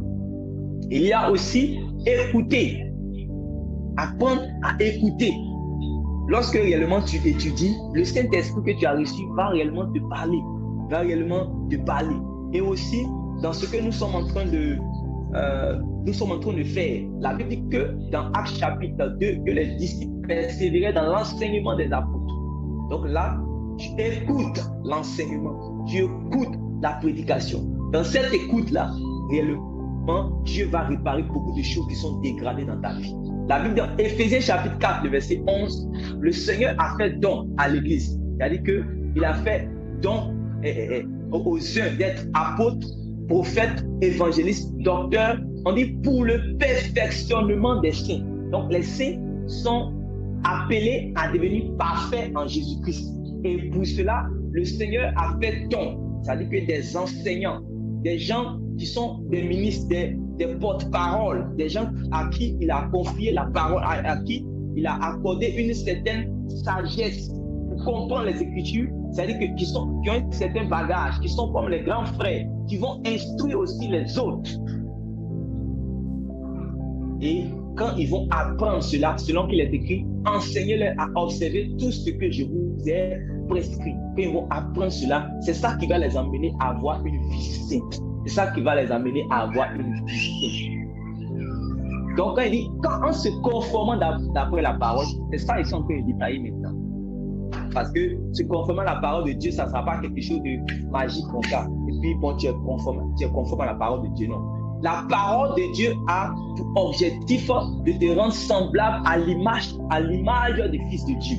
Il y a aussi écouter. Apprendre à écouter. Lorsque réellement tu étudies, le Saint-Esprit que tu as reçu va réellement te parler. Et aussi, dans ce que nous sommes en train de faire, la Bible dit que dans Actes chapitre 2, que les disciples persévéraient dans l'enseignement des apôtres. Donc là, tu écoutes l'enseignement, tu écoutes la prédication. Dans cette écoute-là, réellement, Dieu va réparer beaucoup de choses qui sont dégradées dans ta vie. La Bible dans Éphésiens chapitre 4, le verset 11, le Seigneur a fait don à l'Église. C'est-à-dire qu'il a fait don aux uns d'être apôtres, prophètes, évangélistes, docteurs. On dit pour le perfectionnement des saints. Donc les saints sont appelés à devenir parfaits en Jésus-Christ. Et pour cela, le Seigneur a fait don. C'est-à-dire que des enseignants, des gens qui sont des ministres, des porte-paroles, des gens à qui il a confié la parole, à qui il a accordé une certaine sagesse pour comprendre les Écritures, c'est-à-dire qui ont un certain bagage, qui sont comme les grands frères, qui vont instruire aussi les autres. Et quand ils vont apprendre cela, selon qu'il est écrit, enseignez-leur à observer tout ce que je vous ai prescrit. Quand ils vont apprendre cela, c'est ça qui va les amener à avoir une vie sainte. C'est ça qui va les amener à avoir une vie sainte. Donc quand il dit, en se conformant d'après la parole, c'est ça qu'ils sont en train de détailler maintenant. Parce que se conformer à la parole de Dieu, ça ne sera pas quelque chose de magique comme ça. Et puis bon, tu es conforme à la parole de Dieu, non. La parole de Dieu a pour objectif de te rendre semblable à l'image du Fils de Dieu.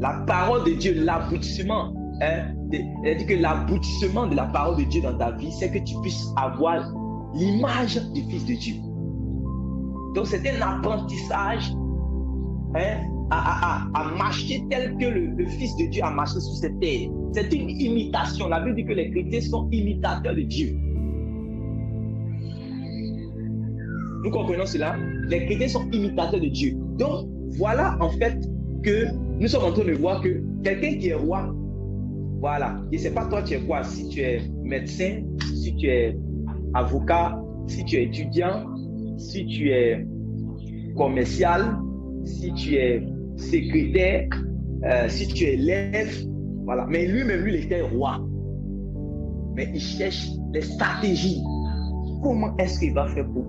La parole de Dieu, l'aboutissement, c'est-à-dire que l'aboutissement de la parole de Dieu dans ta vie, c'est que tu puisses avoir l'image du Fils de Dieu. Donc c'est un apprentissage à marcher tel que le Fils de Dieu a marché sur cette terre. C'est une imitation. La Bible dit que les chrétiens sont imitateurs de Dieu. Nous comprenons cela. Les chrétiens sont imitateurs de Dieu. Donc, voilà en fait que nous sommes en train de voir que quelqu'un qui est roi, voilà, je ne sais pas toi tu es quoi, si tu es médecin, si tu es avocat, si tu es étudiant, si tu es commercial, si tu es secrétaire, si tu es élève, voilà. Mais lui-même, lui, il était roi. Mais il cherche les stratégies comment est-ce qu'il va faire pour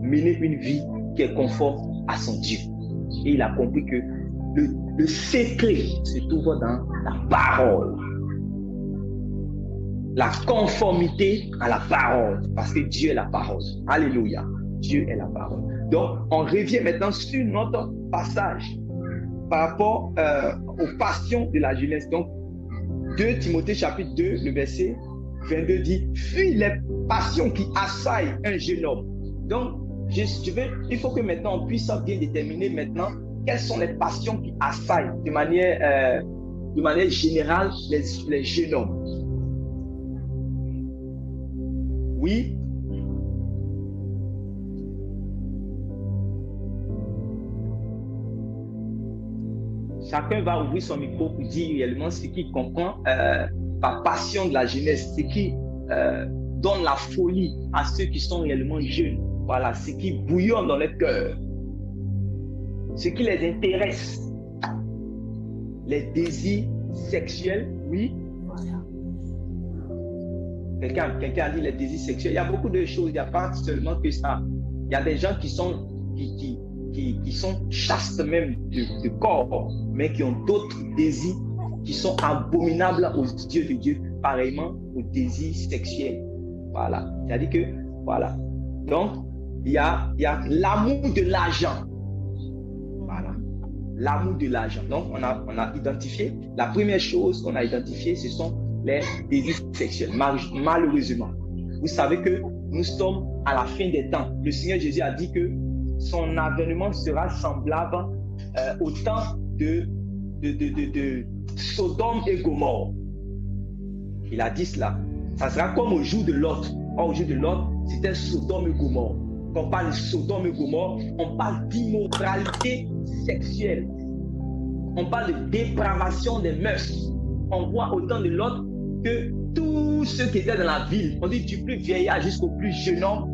mener une vie qui est conforme à son Dieu. Et il a compris que le secret se trouve dans la parole. La conformité à la parole, parce que Dieu est la parole. Alléluia. Dieu est la parole. Donc, on revient maintenant sur notre passage par rapport aux passions de la jeunesse. Donc, 2 Timothée chapitre 2, le verset 22 dit « Fuis les passions qui assaillent un jeune homme ». Donc, il faut que maintenant on puisse bien déterminer maintenant quelles sont les passions qui assaillent de manière générale les jeunes hommes. Oui. Chacun va ouvrir son micro pour dire réellement ce qu'il comprend par passion de la jeunesse, ce qui donne la folie à ceux qui sont réellement jeunes. Voilà, ce qui bouillonne dans leur cœur, ce qui les intéresse, les désirs sexuels, oui. Quelqu'un a dit les désirs sexuels. Il y a beaucoup de choses, il n'y a pas seulement que ça. Il y a des gens qui sont chastes même de corps, mais qui ont d'autres désirs qui sont abominables aux yeux de Dieu, pareillement aux désirs sexuels. Voilà. C'est-à-dire que, voilà. Donc, il y a l'amour de l'argent. Voilà. L'amour de l'argent. Donc, on a identifié, la première chose qu'on a identifiée, ce sont les désirs sexuels. Malheureusement, vous savez que nous sommes à la fin des temps. Le Seigneur Jésus a dit que son avènement sera semblable au temps de Sodome et Gomorrhe. Il a dit cela. Ça sera comme au jour de Lot. Or, au jour de Lot, c'était Sodome et Gomorrhe. Quand on parle de Sodome et Gomorrhe, on parle d'immoralité sexuelle. On parle de dépravation des mœurs. On voit au temps de Lot que tous ceux qui étaient dans la ville, on dit du plus vieillard jusqu'au plus jeune homme,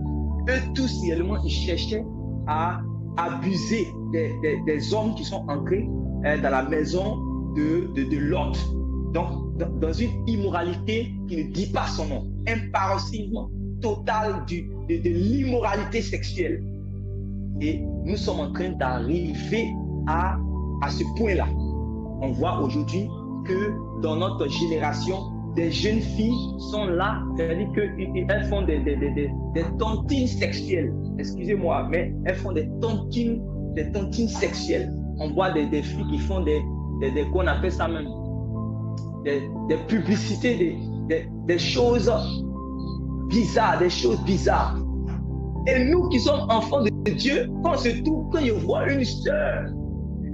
eux tous réellement, ils cherchaient à abuser des hommes qui sont entrés dans la maison de Lot. Donc, dans une immoralité qui ne dit pas son nom, un paroxysme total de l'immoralité sexuelle. Et nous sommes en train d'arriver à ce point-là. On voit aujourd'hui que dans notre génération, des jeunes filles sont là, c'est-à-dire qu'elles font des tontines sexuelles. Excusez-moi, mais elles font des tontines sexuelles. On voit des filles qui font qu'on appelle ça même, des publicités, des choses bizarres, Et nous qui sommes enfants de Dieu, quand je vois une soeur,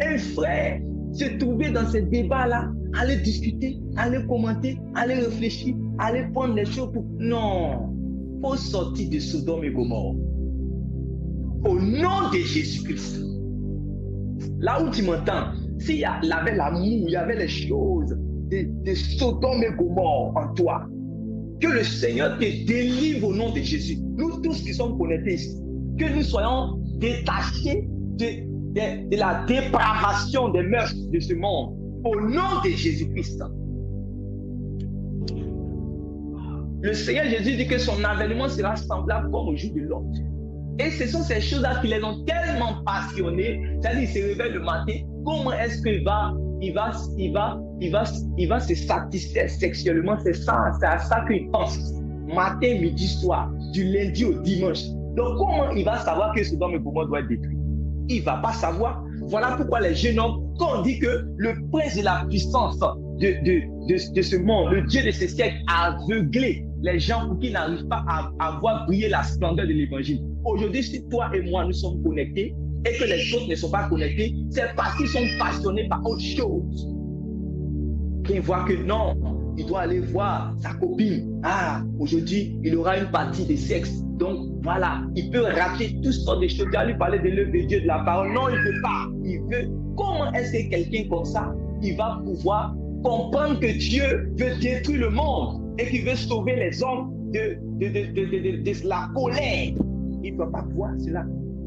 un frère se trouver dans ces débats-là, aller discuter, aller commenter, aller réfléchir, aller prendre les choses pour... Non, il faut sortir de Sodome et Gomorrhe. Au nom de Jésus-Christ. Là où tu m'entends, s'il y avait l'amour, il y avait les choses de Sodome et Gomorrhe en toi, que le Seigneur te délivre au nom de Jésus. Nous tous qui sommes connectés ici, que nous soyons détachés de la dépravation des mœurs de ce monde. Au nom de Jésus-Christ. Le Seigneur Jésus dit que son avènement sera semblable comme au jour de Lot. Et ce sont ces choses-là qui les ont tellement passionnés. C'est-à-dire, il se réveille le matin. Comment est-ce qu'il va se satisfaire sexuellement? C'est à ça qu'il pense. Matin, midi, soir, du lundi au dimanche. Donc, comment il va savoir que Sodome et Gomorrhe doit être détruit? Il ne va pas savoir. Voilà pourquoi les jeunes hommes, quand on dit que le prince de la puissance de ce monde, le Dieu de ce siècle, a aveuglé les gens pour qu'ils n'arrivent pas à voir briller la splendeur de l'évangile. Aujourd'hui, si toi et moi, nous sommes connectés et que les autres ne sont pas connectés, c'est parce qu'ils sont passionnés par autre chose. Qu'ils voient que non, il doit aller voir sa copine. Ah, aujourd'hui, il aura une partie de sexe. Donc, voilà, il peut rater toutes sortes de choses. Tu vas lui parler de l'œuvre de Dieu, de la parole. Non, il ne veut pas. Il veut. Comment est-ce que quelqu'un comme ça, il va pouvoir comprendre que Dieu veut détruire le monde et qu'il veut sauver les hommes de la colère? Il ne peut pas voir cela.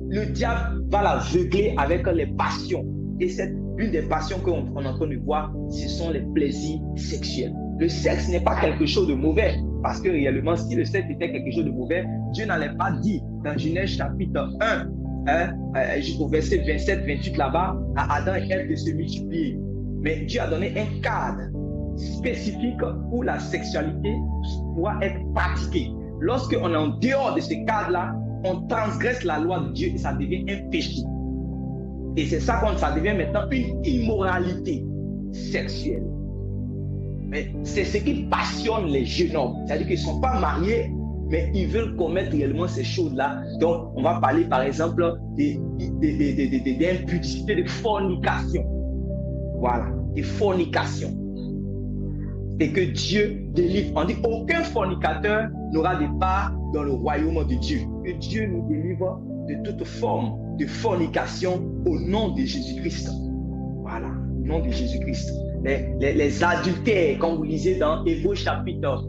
Le diable va l'aveugler avec les passions. Et c'est une des passions qu'on est en train de voir, ce sont les plaisirs sexuels. Le sexe n'est pas quelque chose de mauvais. Parce que réellement, si le sexe était quelque chose de mauvais, Dieu n'allait pas dire dans Genèse chapitre 1, au verset 27-28 là-bas, à Adam et Ève de se multiplier. Mais Dieu a donné un cadre spécifique où la sexualité pourra être pratiquée. Lorsqu'on est en dehors de ce cadre-là, on transgresse la loi de Dieu et ça devient un péché. Et c'est ça quand ça devient maintenant une immoralité sexuelle. Mais c'est ce qui passionne les jeunes hommes. C'est-à-dire qu'ils ne sont pas mariés, mais ils veulent commettre réellement ces choses-là. Donc, on va parler par exemple d'impudicité, de fornication. Voilà, de fornication. Et que Dieu délivre. On dit aucun fornicateur n'aura de part dans le royaume de Dieu. Que Dieu nous délivre de toute forme de fornication au nom de Jésus-Christ. Voilà, au nom de Jésus-Christ. Les adultères, comme vous lisez dans Hébreux chapitre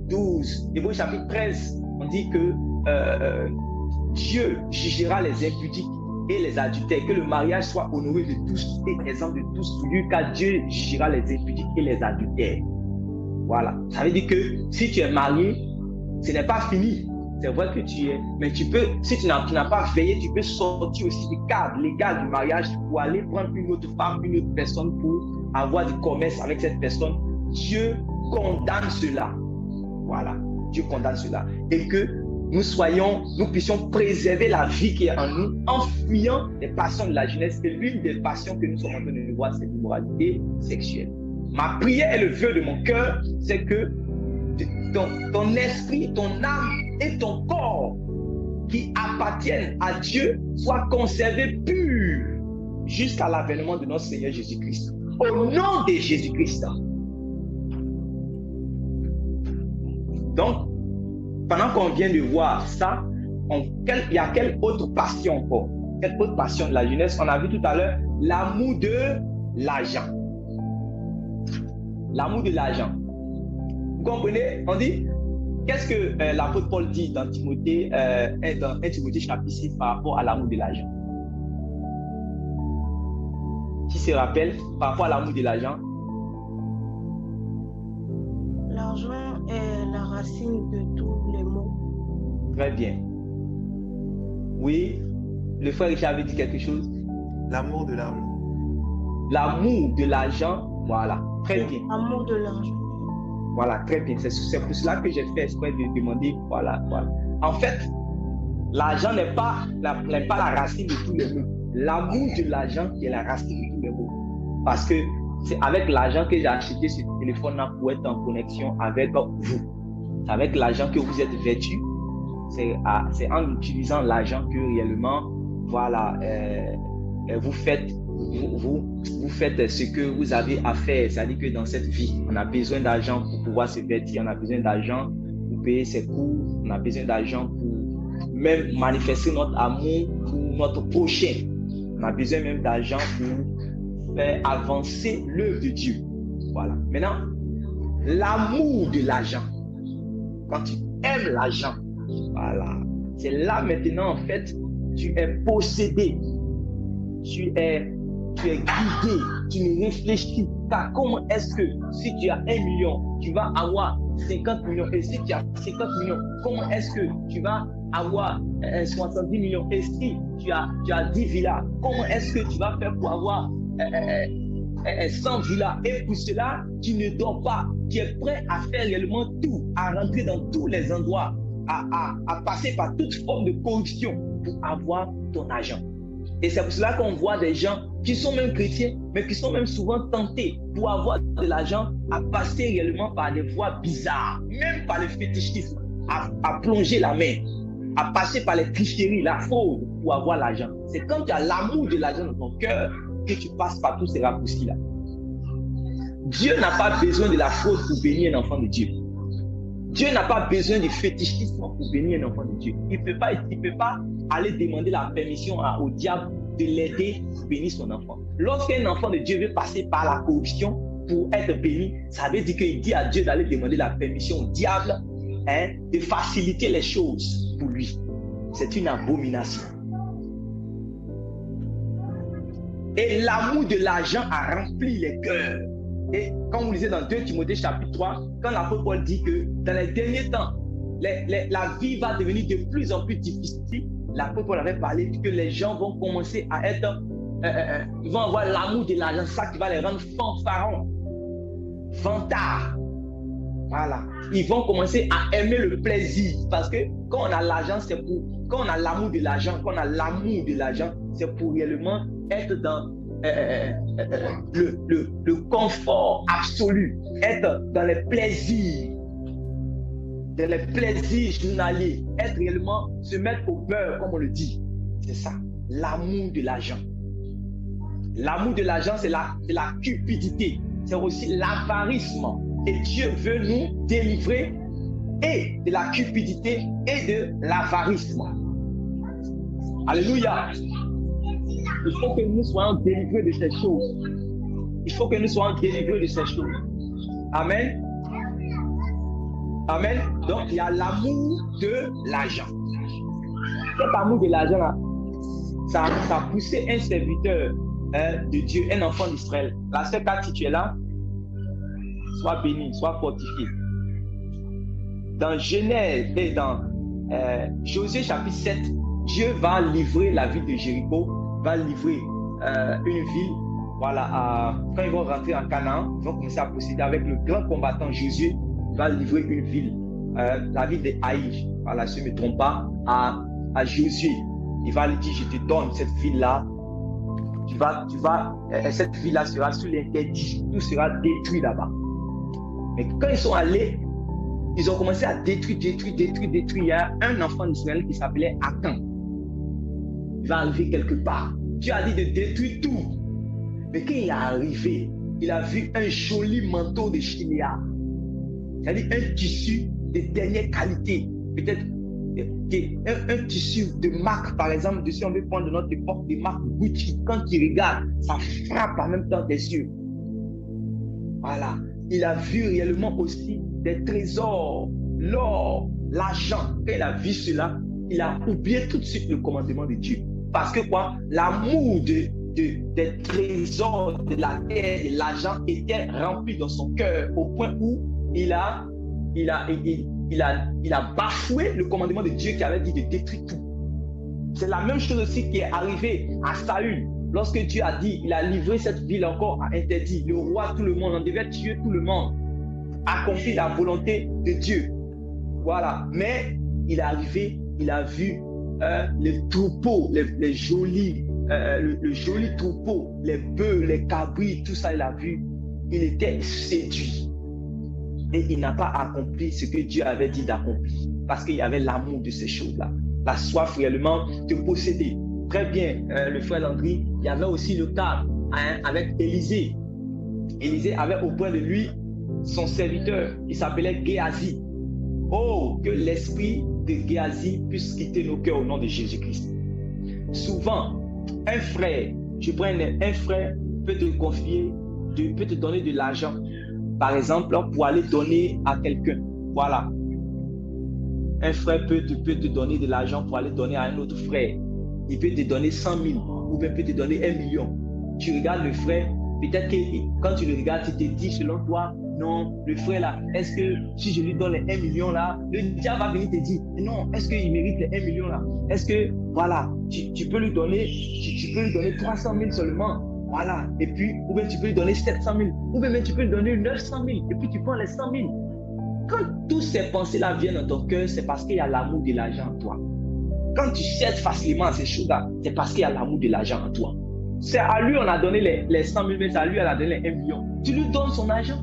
12, Hébreux chapitre 13, on dit que Dieu jugera les impudiques et les adultères, que le mariage soit honoré de tous et exempt de tous, car Dieu jugera les impudiques et les adultères. Voilà, ça veut dire que si tu es marié, ce n'est pas fini. C'est vrai que tu es, mais tu peux, si tu n'as pas veillé, tu peux sortir aussi du cadre légal du mariage pour aller prendre une autre femme, une autre personne pour avoir du commerce avec cette personne. Dieu condamne cela. Voilà, Dieu condamne cela. Et que nous puissions préserver la vie qui est en nous en fuyant les passions de la jeunesse. Et l'une des passions que nous sommes en train de voir, c'est l'immoralité sexuelle. Ma prière et le vœu de mon cœur, c'est que ton esprit, ton âme et ton corps qui appartiennent à Dieu soient conservés purs jusqu'à l'avènement de notre Seigneur Jésus-Christ. Au nom de Jésus-Christ. Donc, pendant qu'on vient de voir ça, il y a quelle autre passion encore? Quelle autre passion de la jeunesse? On a vu tout à l'heure l'amour de l'argent. L'amour de l'argent. Vous comprenez? On dit, qu'est-ce que l'apôtre Paul dit dans Timothée, dans 1 Timothée chapitre 6 par rapport à l'amour de l'argent? Qui se rappelle par rapport à l'amour de l'argent? L'argent est la racine de tous les maux. Très bien. Oui, le frère Richard avait dit quelque chose. L'amour de l'argent. L'amour de l'argent, voilà, très bien. L'amour de l'argent. Voilà, très bien. C'est pour cela que j'ai fait exprès de demander, voilà. En fait, l'argent n'est pas la racine de tous les maux. L'amour de l'argent qui est la racine de tous les maux. Parce que c'est avec l'argent que j'ai acheté ce téléphone-là pour être en connexion avec vous. C'est avec l'argent que vous êtes vêtu. C'est en utilisant l'argent que réellement, voilà, vous faites ce que vous avez à faire. C'est-à-dire que dans cette vie, on a besoin d'argent pour pouvoir se vêtir, on a besoin d'argent pour payer ses coûts, on a besoin d'argent pour même manifester notre amour pour notre prochain. On a besoin même d'argent pour faire avancer l'œuvre de Dieu. Voilà. Maintenant, l'amour de l'argent. Quand tu aimes l'argent, voilà. C'est là maintenant, en fait, tu es possédé. Tu es guidé. Tu ne réfléchis pas. Comment est-ce que si tu as 1 million, tu vas avoir 50 millions? Et si tu as 50 millions, comment est-ce que tu vas avoir 70 millions? Et si tu as 10 villas, comment est-ce que tu vas faire pour avoir 100 villas? Et pour cela, tu ne dors pas. Tu es prêt à faire réellement tout, à rentrer dans tous les endroits, à passer par toute forme de corruption pour avoir ton argent. Et c'est pour cela qu'on voit des gens qui sont même chrétiens, mais qui sont même souvent tentés pour avoir de l'argent à passer réellement par des voies bizarres, même par le fétichisme, à plonger la main, à passer par les tricheries, la fraude pour avoir l'argent. C'est quand tu as l'amour de l'argent dans ton cœur que tu passes par tous ces raccourcis-là. Dieu n'a pas besoin de la fraude pour bénir un enfant de Dieu. Dieu n'a pas besoin du fétichisme pour bénir un enfant de Dieu. Il ne peut pas aller demander la permission au diable de l'aider pour bénir son enfant. Lorsqu'un enfant de Dieu veut passer par la corruption pour être béni, ça veut dire qu'il dit à Dieu d'aller demander la permission au diable de faciliter les choses pour lui. C'est une abomination. Et l'amour de l'argent a rempli les cœurs. Et quand vous lisez dans 2 Timothée chapitre 3, quand l'apôtre Paul dit que dans les derniers temps, la vie va devenir de plus en plus difficile, l'apôtre Paul avait parlé que les gens vont commencer à être, ils vont avoir l'amour de l'argent, ça qui va les rendre fanfarons, vantards. Voilà. Ils vont commencer à aimer le plaisir. Parce que quand on a l'argent, c'est pour. Quand on a l'amour de l'argent, c'est pour réellement être dans le confort absolu, être dans les plaisirs journaliers, être réellement se mettre au beurre, comme on le dit. C'est ça, l'amour de l'argent. L'amour de l'argent, c'est la cupidité, c'est aussi l'avarisme. Et Dieu veut nous délivrer et de la cupidité et de l'avarisme. Alléluia. Il faut que nous soyons délivrés de ces choses. Amen. Amen. Donc, il y a l'amour de l'argent. Cet amour de l'argent, là, ça a poussé un serviteur de Dieu, un enfant d'Israël. La sœur Cathy, tu es là? Sois béni, sois fortifié. Dans Genèse et dans Josué chapitre 7, Dieu va livrer la ville de Jéricho, va livrer une ville. Voilà, quand ils vont rentrer en Canaan, ils vont commencer à posséder avec le grand combattant Josué. Il va livrer une ville, la ville de Haïch. Voilà, si je ne me trompe pas, à Josué. Il va lui dire, je te donne cette ville-là. Cette ville-là sera sous l'interdit. Tout sera détruit là-bas. Mais quand ils sont allés, ils ont commencé à détruire. Il y a un enfant d'Israël qui s'appelait Akan. Il va arriver quelque part. Dieu a dit de détruire tout. Mais quand il est arrivé, il a vu un joli manteau de Shinéa. C'est-à-dire un tissu de dernière qualité. Peut-être un tissu de marque, par exemple, si on veut prendre de notre époque, des marques Gucci. Quand tu regardes, ça frappe en même temps tes yeux. Voilà. Il a vu réellement aussi des trésors, l'or, l'argent. Quand il a vu cela, il a oublié tout de suite le commandement de Dieu. Parce que quoi? L'amour des trésors de la terre, de l'argent était rempli dans son cœur au point où il a bafoué le commandement de Dieu qui avait dit de détruire tout. C'est la même chose aussi qui est arrivée à Saül. Lorsque Dieu a dit, il a livré cette ville encore à interdit. Le roi, tout le monde, on devait tuer tout le monde. Accomplir la volonté de Dieu. Voilà. Mais il est arrivé, il a vu les troupeaux, les jolis, le joli troupeau, les bœufs, les cabris, tout ça, il a vu. Il était séduit. Et il n'a pas accompli ce que Dieu avait dit d'accomplir. Parce qu'il y avait l'amour de ces choses-là. La soif réellement de posséder. Très bien, le frère Landry, il y avait aussi le cas avec Élisée. Élisée avait auprès de lui son serviteur qui s'appelait Géasi. Oh, que l'esprit de Géasi puisse quitter nos cœurs au nom de Jésus-Christ. Souvent, un frère peut te confier, peut te donner de l'argent, par exemple, pour aller donner à quelqu'un. Voilà. Un frère peut te donner de l'argent pour aller donner à un autre frère. Il peut te donner 100 000 ou bien peut te donner 1 million. Tu regardes le frère, peut-être que quand tu le regardes, tu te dis selon toi, non, le frère là, est-ce que si je lui donne les 1 million là, le diable va venir te dire, non, est-ce qu'il mérite les 1 million là? Est-ce que, voilà, tu peux lui donner, tu peux lui donner 300 000 seulement. Voilà, et puis, ou bien tu peux lui donner 700 000, ou bien tu peux lui donner 900 000, et puis tu prends les 100 000. Quand toutes ces pensées-là viennent dans ton cœur, c'est parce qu'il y a l'amour de l'argent en toi. Quand tu cèdes facilement à ces choses-là, c'est parce qu'il y a l'amour de l'argent en toi. C'est à lui on a donné les 100 000, mais c'est à lui on a donné les 1 million. Tu lui donnes son argent.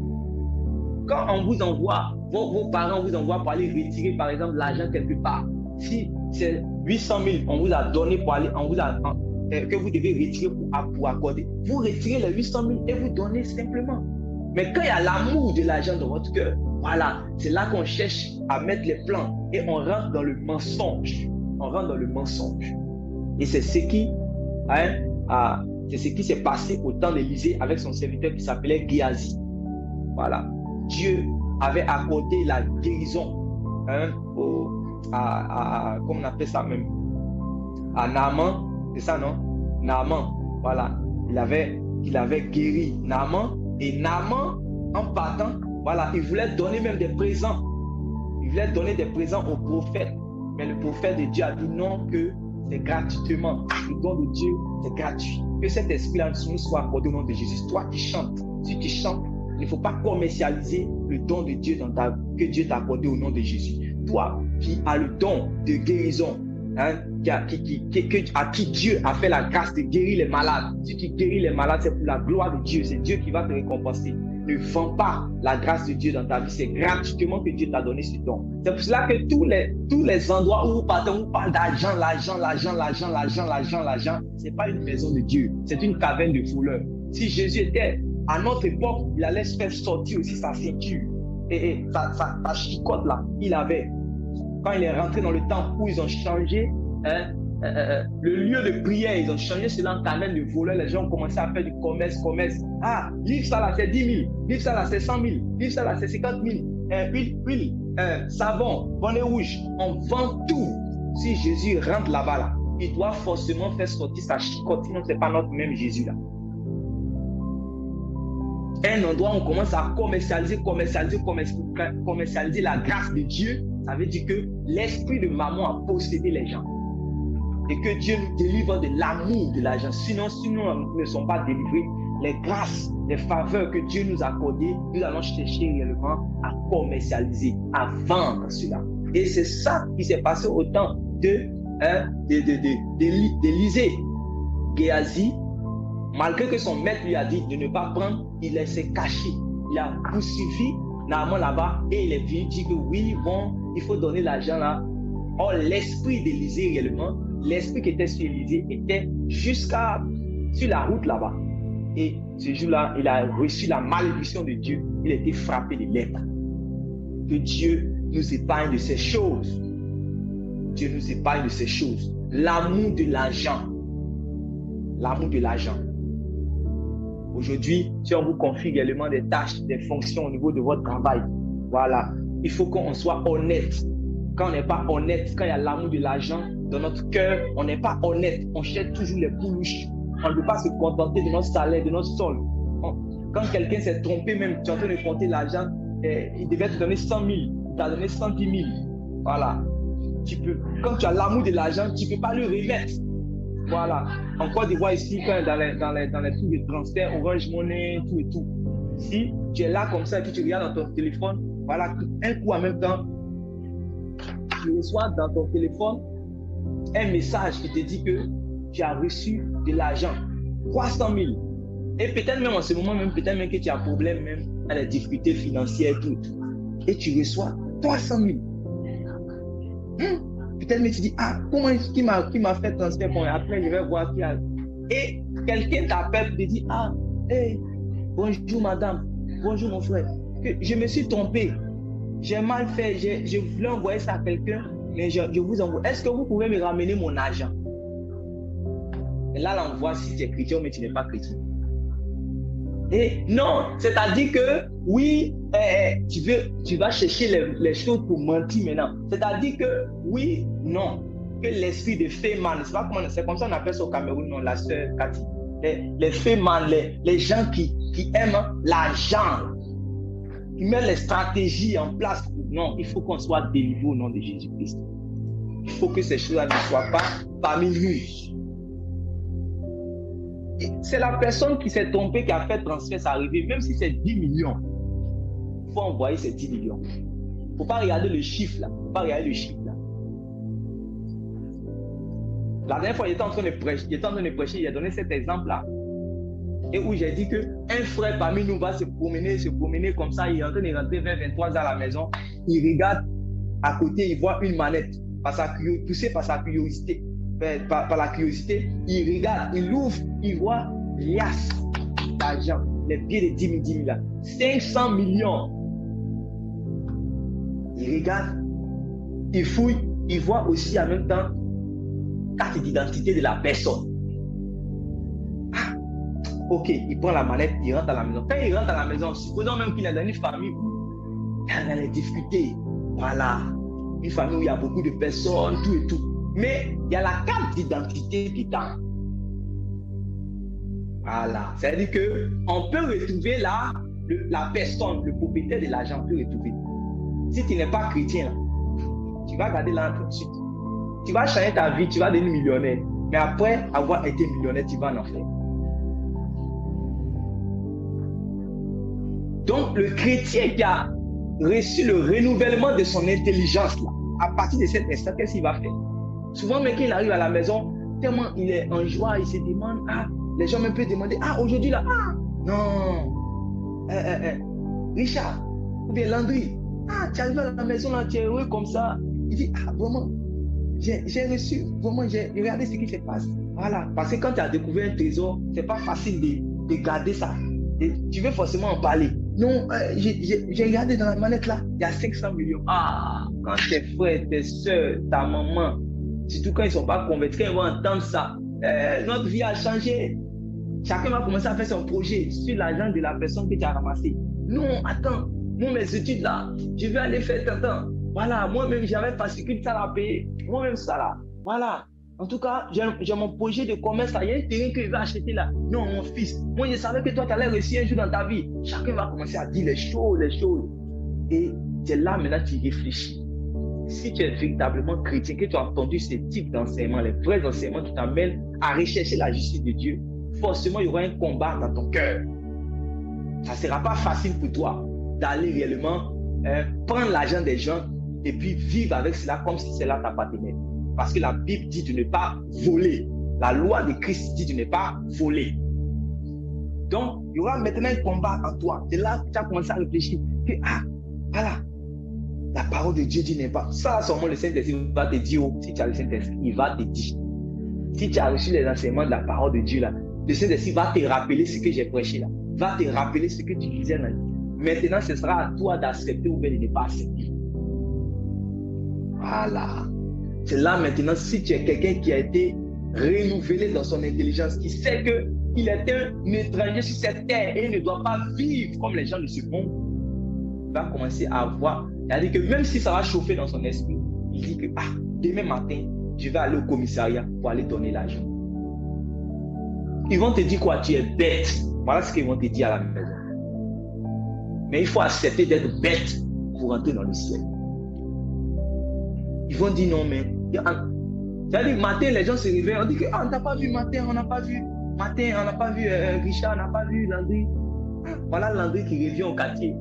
Quand on vous envoie, vos parents vous envoient pour aller retirer, par exemple, l'argent quelque part. Si c'est 800 000, on vous a donné pour aller, que vous devez retirer pour accorder. Vous retirez les 800 000 et vous donnez simplement. Mais quand il y a l'amour de l'argent dans votre cœur, voilà, c'est là qu'on cherche à mettre les plans et on rentre dans le mensonge. On rentre dans le mensonge. Et c'est ce qui s'est passé au temps d'Élisée avec son serviteur qui s'appelait Géasi. Voilà. Dieu avait accordé la guérison comment on appelle ça même, à Naaman, c'est ça non? Naaman, voilà. Il avait guéri Naaman Et Naaman, en partant, voilà, il voulait donner même des présents. Il voulait donner des présents au prophète. Mais le prophète de Dieu a dit non, que c'est gratuitement. Le don de Dieu, c'est gratuit. Que cet esprit-là nous soit accordé au nom de Jésus. Toi qui chantes, si tu chantes, il ne faut pas commercialiser le don de Dieu que Dieu t'a accordé au nom de Jésus. Toi qui as le don de guérison, hein, à qui Dieu a fait la grâce de guérir les malades. Si tu guéris les malades, c'est pour la gloire de Dieu. C'est Dieu qui va te récompenser. Ne vends pas la grâce de Dieu dans ta vie. C'est gratuitement que Dieu t'a donné ce don. C'est pour cela que tous les endroits où vous partez, on parle d'argent, l'argent. Ce n'est pas une maison de Dieu. C'est une caverne de voleurs. Si Jésus était à notre époque, il allait se faire sortir aussi sa ceinture. Et sa chicotte là, il avait. Quand il est rentré dans le temple où ils ont changé le lieu de prière, ils ont changé cela en caverne de voleurs. Les gens ont commencé à faire du commerce. Ah, livre ça là, c'est 10 000. Livre ça là, c'est 100 000. Livre ça là, c'est 50 000. Huile, savon, bonnet rouge. On vend tout. Si Jésus rentre là-bas, là, il doit forcément faire sortir sa chicotte. Sinon, ce n'est pas notre même Jésus là. Un endroit où on commence à commercialiser la grâce de Dieu, ça veut dire que l'esprit de maman a possédé les gens. Et que Dieu nous délivre de l'amour de l'argent. Sinon, si nous ne sommes pas délivrés, les grâces, les faveurs que Dieu nous a accordées, nous allons chercher réellement à commercialiser, à vendre cela. Et c'est ça qui s'est passé au temps d'Élisée. Géasi, malgré que son maître lui a dit de ne pas prendre, il s'est caché. Il a poursuivi Naaman là-bas et il est venu dire que oui, bon, il faut donner l'argent là. Or, l'esprit d'Élisée réellement, l'esprit qui était sur Élisée était jusqu'à sur la route là-bas. Et ce jour-là, il a reçu la malédiction de Dieu. Il a été frappé de lèpre. Que Dieu nous épargne de ces choses. Dieu nous épargne de ces choses. L'amour de l'argent. L'amour de l'argent. Aujourd'hui, si on vous confie également des tâches, des fonctions au niveau de votre travail, voilà, il faut qu'on soit honnête. Quand on n'est pas honnête, quand il y a l'amour de l'argent dans notre cœur, on n'est pas honnête. On cherche toujours les poulouches. On ne peut pas se contenter de notre salaire, de notre sol. Quand quelqu'un s'est trompé, même tu es en train de compter l'argent, il devait te donner 100 000, il t'a donné 110 000. Voilà. Quand tu as l'amour de l'argent, tu ne peux pas le remettre. Voilà. En Côte d'Ivoire, ici, quand dans les trucs de transfert, Orange Money, tout et tout. Si tu es là comme ça et que tu regardes dans ton téléphone, voilà, un coup en même temps, tu reçois dans ton téléphone un message qui te dit que tu as reçu de l'argent, 300 000. Et peut-être même en ce moment, peut-être même que tu as un problème, même à des difficultés financières, tout. Et tu reçois 300 000. Peut-être mais tu dis, ah, comment qui m'a fait transfert pour après je vais voir qui a. Et quelqu'un t'appelle et te dit, ah, hey, bonjour madame, bonjour mon frère, que je me suis trompé, j'ai mal fait, je voulais envoyer ça à quelqu'un, mais je vous envoie. Est-ce que vous pouvez me ramener mon argent? Et là, l'envoi, si tu es chrétien, mais tu n'es pas chrétien. Et non, c'est-à-dire que oui, tu vas chercher les choses pour mentir maintenant. C'est-à-dire que oui, non, que l'esprit de Féman, c'est comme ça qu'on appelle ça au Cameroun, non, la sœur Cathy. Les Féman, les gens qui aiment l'argent, qui mettent les stratégies en place. Non, il faut qu'on soit délivré au nom de Jésus-Christ. Il faut que ces choses-là ne soient pas parmi nous. C'est la personne qui s'est trompée qui a fait transfert, ça arrive, même si c'est 10 millions. Il faut envoyer ces 10 millions. Il ne faut pas regarder le chiffre là. La dernière fois, j'étais en train de prêcher, j'ai donné cet exemple-là. Et où j'ai dit qu'un frère parmi nous va se promener comme ça, il est en train de rentrer vers 23 h à la maison, il regarde à côté, il voit une manette, poussé par sa curiosité. Par la curiosité, il regarde, il ouvre, il voit liasse d'argent, les billets de 10 000 là, 500 millions. Il regarde, il fouille, il voit aussi en même temps carte d'identité de la personne. Ah, ok, il prend la manette, il rentre à la maison. Quand il rentre à la maison, supposons même qu'il est dans une famille où il y a les difficultés. Voilà, une famille où il y a beaucoup de personnes, tout et tout. Mais il y a la carte d'identité dedans. Voilà. C'est-à-dire qu'on peut retrouver la personne, le propriétaire de l'argent, peut retrouver. Si tu n'es pas chrétien, tu vas garder l'argent tout de suite. Tu vas changer ta vie, tu vas devenir millionnaire. Mais après avoir été millionnaire, tu vas en enfer. Donc, le chrétien qui a reçu le renouvellement de son intelligence, là, à partir de cet instant, qu'est-ce qu'il va faire? Souvent, même quand il arrive à la maison, tellement il est en joie, il se demande, les gens même peuvent demander, aujourd'hui là, non, Richard, ou bien Landry, tu arrives à la maison là, tu es heureux comme ça. Il dit, vraiment, j'ai reçu, vraiment, j'ai regardé ce qui se passe. Voilà, parce que quand tu as découvert un trésor, c'est pas facile de garder ça. Et tu veux forcément en parler. Non, j'ai regardé dans la manette là, il y a 500 millions. Quand tes frères, tes soeurs, ta maman, surtout quand ils ne sont pas convaincus, ils vont entendre ça. Notre vie a changé. Chacun va commencer à faire son projet sur l'argent de la personne que tu as ramassé. Non, attends, moi mes études là, je vais aller faire tant. Voilà, moi-même j'avais pas sécurité ça à payer. Moi-même ça là. Voilà. En tout cas, j'ai mon projet de commerce là. Il y a un terrain que je vais acheter là. Non, mon fils, moi je savais que toi tu allais réussir un jour dans ta vie. Chacun va commencer à dire les choses. Et c'est là maintenant que tu réfléchis. Si tu es véritablement chrétien, que tu as entendu ce type d'enseignement, les vrais enseignements qui t'amènent à rechercher la justice de Dieu, forcément il y aura un combat dans ton cœur. Ça ne sera pas facile pour toi d'aller réellement prendre l'argent des gens et puis vivre avec cela comme si cela t'appartenait. Parce que la Bible dit de ne pas voler. La loi de Christ dit de ne pas voler. Donc, il y aura maintenant un combat en toi. C'est là que tu as commencé à réfléchir que, voilà, la parole de Dieu dit n'est pas. Ça, seulement le Saint-Esprit va te dire, si tu as le Saint-Esprit, il va te dire. Si tu as reçu les enseignements de la parole de Dieu, là, le Saint-Esprit va te rappeler ce que j'ai prêché là. Va te rappeler ce que tu disais là. Maintenant, ce sera à toi d'accepter ou bien de ne pas accepter. Voilà. C'est là maintenant, si tu es quelqu'un qui a été renouvelé dans son intelligence, qui sait qu'il est un étranger sur cette terre et ne doit pas vivre comme les gens de ce monde, il va commencer à voir. C'est-à-dire que même si ça va chauffer dans son esprit, il dit que demain matin, je vais aller au commissariat pour aller donner l'argent. Ils vont te dire quoi? Tu es bête. Voilà ce qu'ils vont te dire à la maison. Mais il faut accepter d'être bête pour entrer dans le ciel. Ils vont dire non, mais c'est-à-dire, matin, les gens se réveillent, on dit que on n'a pas vu matin, on n'a pas vu Richard, on n'a pas vu Landry. Voilà Landry qui revient au quartier.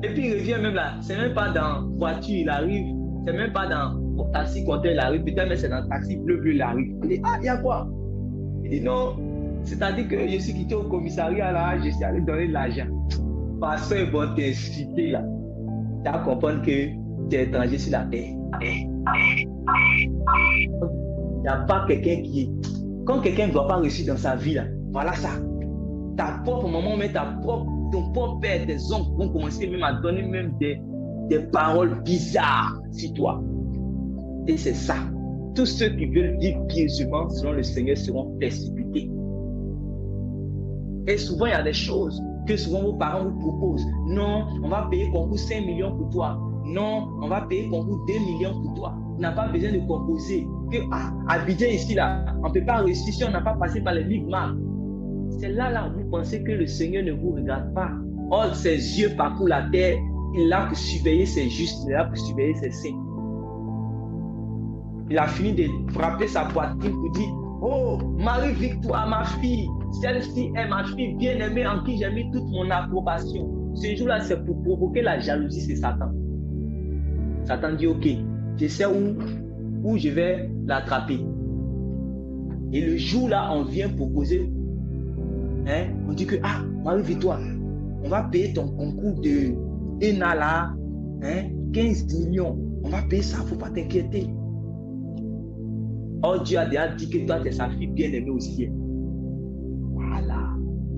Et puis il revient même là, c'est même pas dans voiture, il arrive, c'est même pas dans taxi compteur, il arrive, peut-être même c'est dans taxi bleu, il arrive. Il dit, il y a quoi? Il dit non, c'est-à-dire que je suis quitté au commissariat là, je suis allé donner de l'argent. Parce qu'ils vont t'insulter là. Tu vas comprendre que tu es étranger sur la terre. Il n'y a pas quelqu'un qui est. Quand quelqu'un ne doit pas réussir dans sa vie, là, voilà ça. Ta propre maman, mais ton propre père, tes oncles vont commencer même à donner même des paroles bizarres sur toi. Et c'est ça. Tous ceux qui veulent vivre pieusement selon le Seigneur seront persécutés. Et souvent, il y a des choses que souvent vos parents vous proposent. Non, on va payer concours 5 millions pour toi. Non, on va payer concours 2 millions pour toi. On n'a pas besoin de composer. Que Abidjan ici, là, on ne peut pas réussir si on n'a pas passé par les lignes-marques. C'est là où vous pensez que le Seigneur ne vous regarde pas. Or, ses yeux parcourent la terre. Il est là pour surveiller ses justes. Il est là pour surveiller ses saints. Il a fini de frapper sa poitrine pour dire, oh, Marie-Victoire, ma fille, celle-ci est ma fille bien-aimée en qui j'ai mis toute mon approbation. Ce jour-là, c'est pour provoquer la jalousie, c'est Satan. Satan dit, ok, je sais où je vais l'attraper. Et le jour-là, on vient proposer, on dit que, Marie-Victoire, on va payer ton concours de ENA là, 15 millions. On va payer ça, il ne faut pas t'inquiéter. Oh, Dieu a déjà dit que toi, tu es sa fille bien-aimée aussi. Voilà.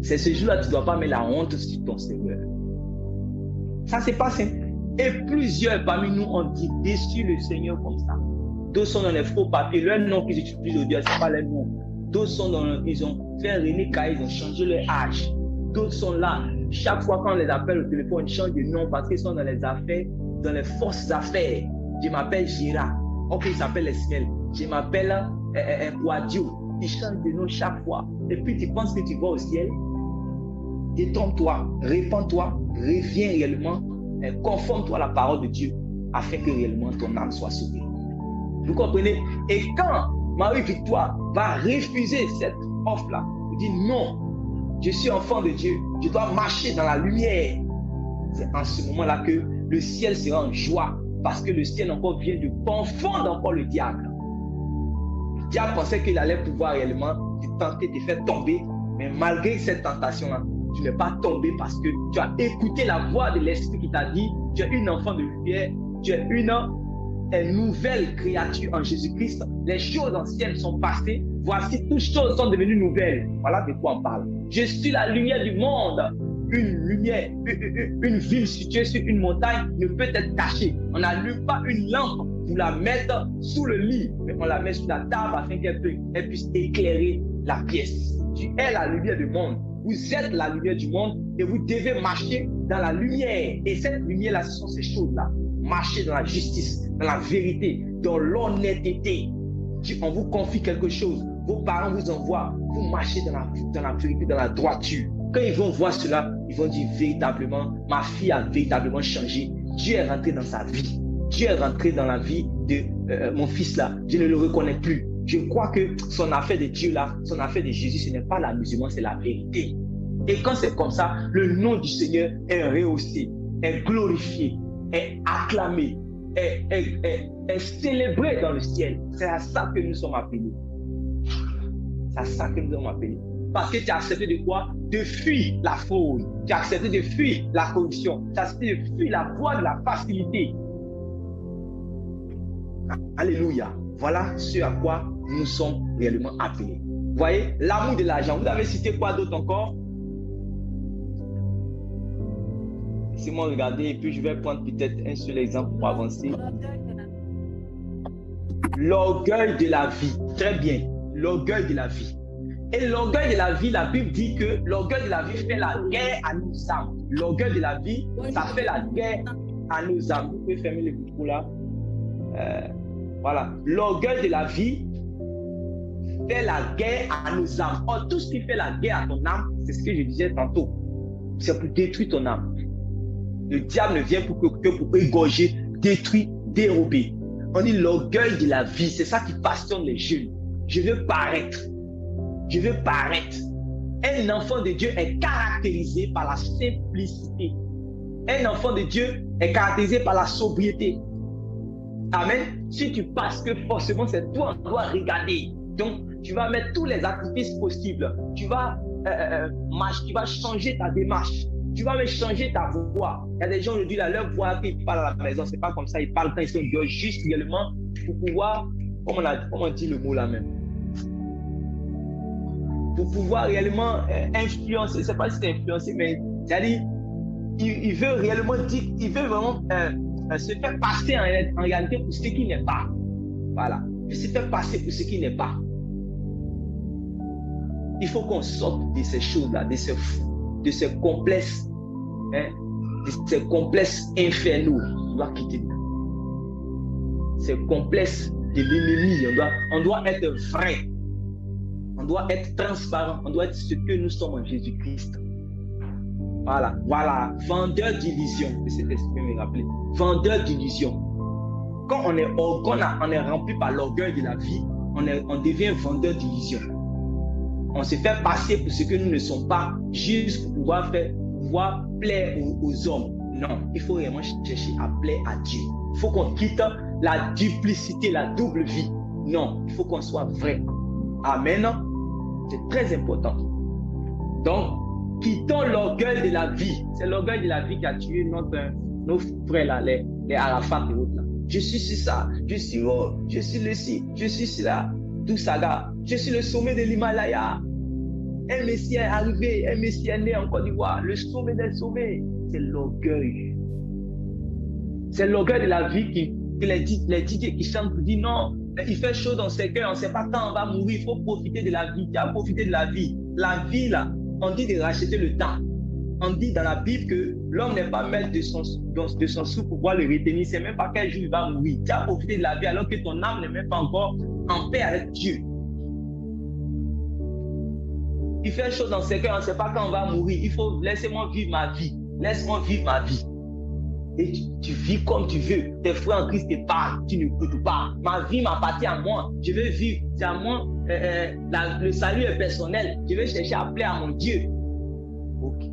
C'est ce jour-là que tu ne dois pas mettre la honte sur ton Seigneur. Ça, c'est pas simple. Et plusieurs parmi nous ont dit déçu le Seigneur comme ça. D'autres sont dans les faux papiers. Leur nom qu'ils utilisent aujourd'hui, ce n'est pas leur nom. D'autres sont ils ont fait René Caï, ils ont changé leur âge. D'autres sont là. Chaque fois qu'on les appelle au téléphone, ils changent de nom parce qu'ils sont dans les affaires, dans les fausses affaires. Je m'appelle Gérard. Ok, il s'appelle Esmel. Je m'appelle Quadio. tu changes de nom chaque fois, et puis tu penses que tu vas au ciel, détrompe-toi, répands-toi, reviens réellement, conforme-toi à la parole de Dieu, afin que réellement ton âme soit sauvée. Vous comprenez? Et quand Marie-Victoire va refuser cette offre-là, elle dit non, je suis enfant de Dieu, je dois marcher dans la lumière. C'est en ce moment-là que le ciel sera en joie, parce que le ciel encore vient de confondre encore le diable. Le diable pensait qu'il allait pouvoir réellement te tenter, te faire tomber, mais malgré cette tentation-là, tu n'es pas tombé parce que tu as écouté la voix de l'Esprit qui t'a dit, tu es une enfant de lumière, tu es une nouvelle créature en Jésus-Christ. Les choses anciennes sont passées, voici toutes choses sont devenues nouvelles. Voilà de quoi on parle. Je suis la lumière du monde. Une lumière, une ville située sur une montagne ne peut être cachée. On n'allume pas une lampe pour la mettre sous le lit, mais on la met sur la table afin qu'elle puisse éclairer la pièce. Tu es la lumière du monde. Vous êtes la lumière du monde et vous devez marcher dans la lumière. Et cette lumière-là, ce sont ces choses-là. Marcher dans la justice, dans la vérité, dans l'honnêteté. On vous confie quelque chose. Vos parents vous envoient. Vous marchez dans la vérité, dans la droiture. Quand ils vont voir cela, ils vont dire véritablement, ma fille a véritablement changé. Dieu est rentré dans sa vie. Dieu est rentré dans la vie de mon fils là. Je ne le reconnais plus. Je crois que son affaire de Dieu là, son affaire de Jésus, ce n'est pas l'amusement, c'est la vérité. Et quand c'est comme ça, le nom du Seigneur est rehaussé, est glorifié, est acclamé, est célébré dans le ciel. C'est à ça que nous sommes appelés. C'est à ça que nous sommes appelés. Parce que tu as accepté de quoi? De fuir la fraude. Tu as accepté de fuir la corruption. Tu as accepté de fuir la voie de la facilité. Alléluia. Voilà ce à quoi nous sommes réellement appelés. Vous voyez, l'amour de l'argent. Vous avez cité quoi d'autre encore? Laissez-moi regarder et puis je vais prendre peut-être un seul exemple pour avancer. L'orgueil de la vie. Très bien. L'orgueil de la vie. Et l'orgueil de la vie, la Bible dit que l'orgueil de la vie fait la guerre à nos âmes. L'orgueil de la vie, ça fait la guerre à nos âmes. Vous pouvez fermer le micro là. Voilà. L'orgueil de la vie fait la guerre à nos âmes. Or, tout ce qui fait la guerre à ton âme, c'est ce que je disais tantôt. C'est pour détruire ton âme. Le diable ne vient que pour égorger, détruire, dérober. On dit l'orgueil de la vie, c'est ça qui passionne les jeunes. Je veux paraître. Je veux paraître. Un enfant de Dieu est caractérisé par la simplicité. Un enfant de Dieu est caractérisé par la sobriété. Amen. Si tu penses que forcément c'est toi, on doit regarder. Donc, tu vas mettre tous les artifices possibles. Tu vas changer ta démarche. Tu vas même changer ta voix. Il y a des gens aujourd'hui, là, leur voix qu'ils parlent à la maison, c'est pas comme ça. Ils parlent quand ils sont dehors, juste réellement pour pouvoir, comment on dit le mot là même, pour pouvoir réellement influencer. Je ne sais pas si c'est influencer, mais c'est-à-dire, il veut réellement dire, il veut vraiment se faire passer en réalité pour ce qui n'est pas. Voilà. Il se fait passer pour ce qui n'est pas. Il faut qu'on sorte de ces choses-là, de ces complexes, de ces complexes infernaux. On doit quitter ces complexes de l'ennemi. On doit être vrai. On doit être transparent. On doit être ce que nous sommes en Jésus-Christ. Voilà. Voilà. Vendeur d'illusion. Que cet esprit me rappelait. Vendeur d'illusion. Quand on est rempli par l'orgueil de la vie, on devient vendeur d'illusion. On se fait passer pour ce que nous ne sommes pas, juste pour pouvoir plaire aux hommes. Non, il faut vraiment chercher à plaire à Dieu. Il faut qu'on quitte la duplicité, la double vie. Non, il faut qu'on soit vrai. Amen. C'est très important. Donc, quittons l'orgueil de la vie. C'est l'orgueil de la vie qui a tué nos frères là, les Arafat et autres là. Je suis sur ça, je suis le ci, je suis cela, tout ça là. Je suis le sommet de l'Himalaya. Un Messie est arrivé, un Messie est né en Côte d'Ivoire. Le sommet des sommets, c'est l'orgueil. C'est l'orgueil de la vie qui les DJ qui chantent pour dire non, il fait chaud dans ses cœurs, on ne sait pas quand on va mourir, il faut profiter de la vie. Tu as profité de la vie. La vie là, on dit de racheter le temps. On dit dans la Bible que l'homme n'est pas maître de son sou pour pouvoir le retenir. C'est même pas quel jour il va mourir. Tu as profité de la vie alors que ton âme n'est même pas encore en paix avec Dieu. Il fait chose dans ses cœurs, on ne sait pas quand on va mourir. Il faut laisser-moi vivre ma vie. Laisse-moi vivre ma vie. Et tu vis comme tu veux. Tes frères en Christ te parlent, tu n'écoutes pas. Ma vie m'appartient à moi. Je veux vivre. C'est à moi. Le salut est personnel. Je vais chercher à plaire à mon Dieu.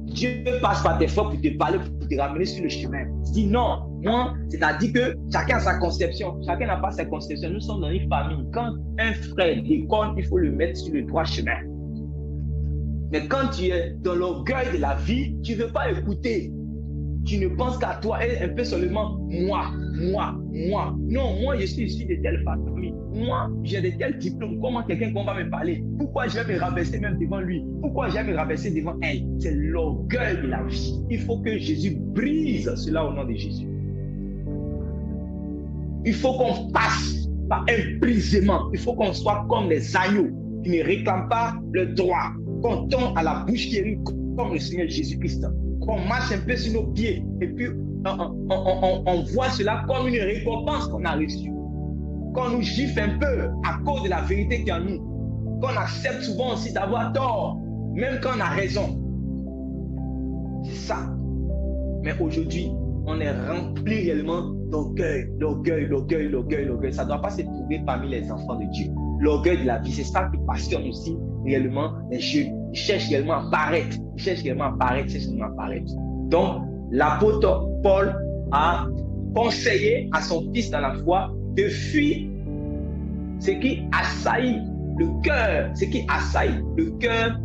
Dieu passe par tes frères pour te parler, pour te ramener sur le chemin. Sinon, moi, c'est-à-dire que chacun a sa conception. Chacun n'a pas sa conception. Nous sommes dans une famille. Quand un frère déconne, il faut le mettre sur le droit chemin. Mais quand tu es dans l'orgueil de la vie, tu ne veux pas écouter. Tu ne penses qu'à toi et un peu seulement moi. Non, moi, je suis issu de telle famille. Moi, j'ai de tels diplômes. Comment quelqu'un va me parler? Pourquoi je vais me rabaisser même devant lui? Pourquoi je vais me rabaisser devant elle? C'est l'orgueil de la vie. Il faut que Jésus brise cela au nom de Jésus. Il faut qu'on passe par un brisement. Il faut qu'on soit comme les agneaux qui ne réclament pas le droit. Qu'on tombe à la bouche qui rit comme le Seigneur Jésus-Christ. Qu'on marche un peu sur nos pieds et puis on voit cela comme une récompense qu'on a reçue. Qu'on nous gifle un peu à cause de la vérité qui est en nous. Qu'on accepte souvent aussi d'avoir tort, même quand on a raison. C'est ça. Mais aujourd'hui, on est rempli réellement d'orgueil. Ça ne doit pas se trouver parmi les enfants de Dieu. L'orgueil de la vie, c'est ça qui passionne aussi réellement les jeunes. Ils cherchent réellement à paraître. Donc, l'apôtre Paul a conseillé à son fils dans la foi de fuir ce qui assaillit le cœur,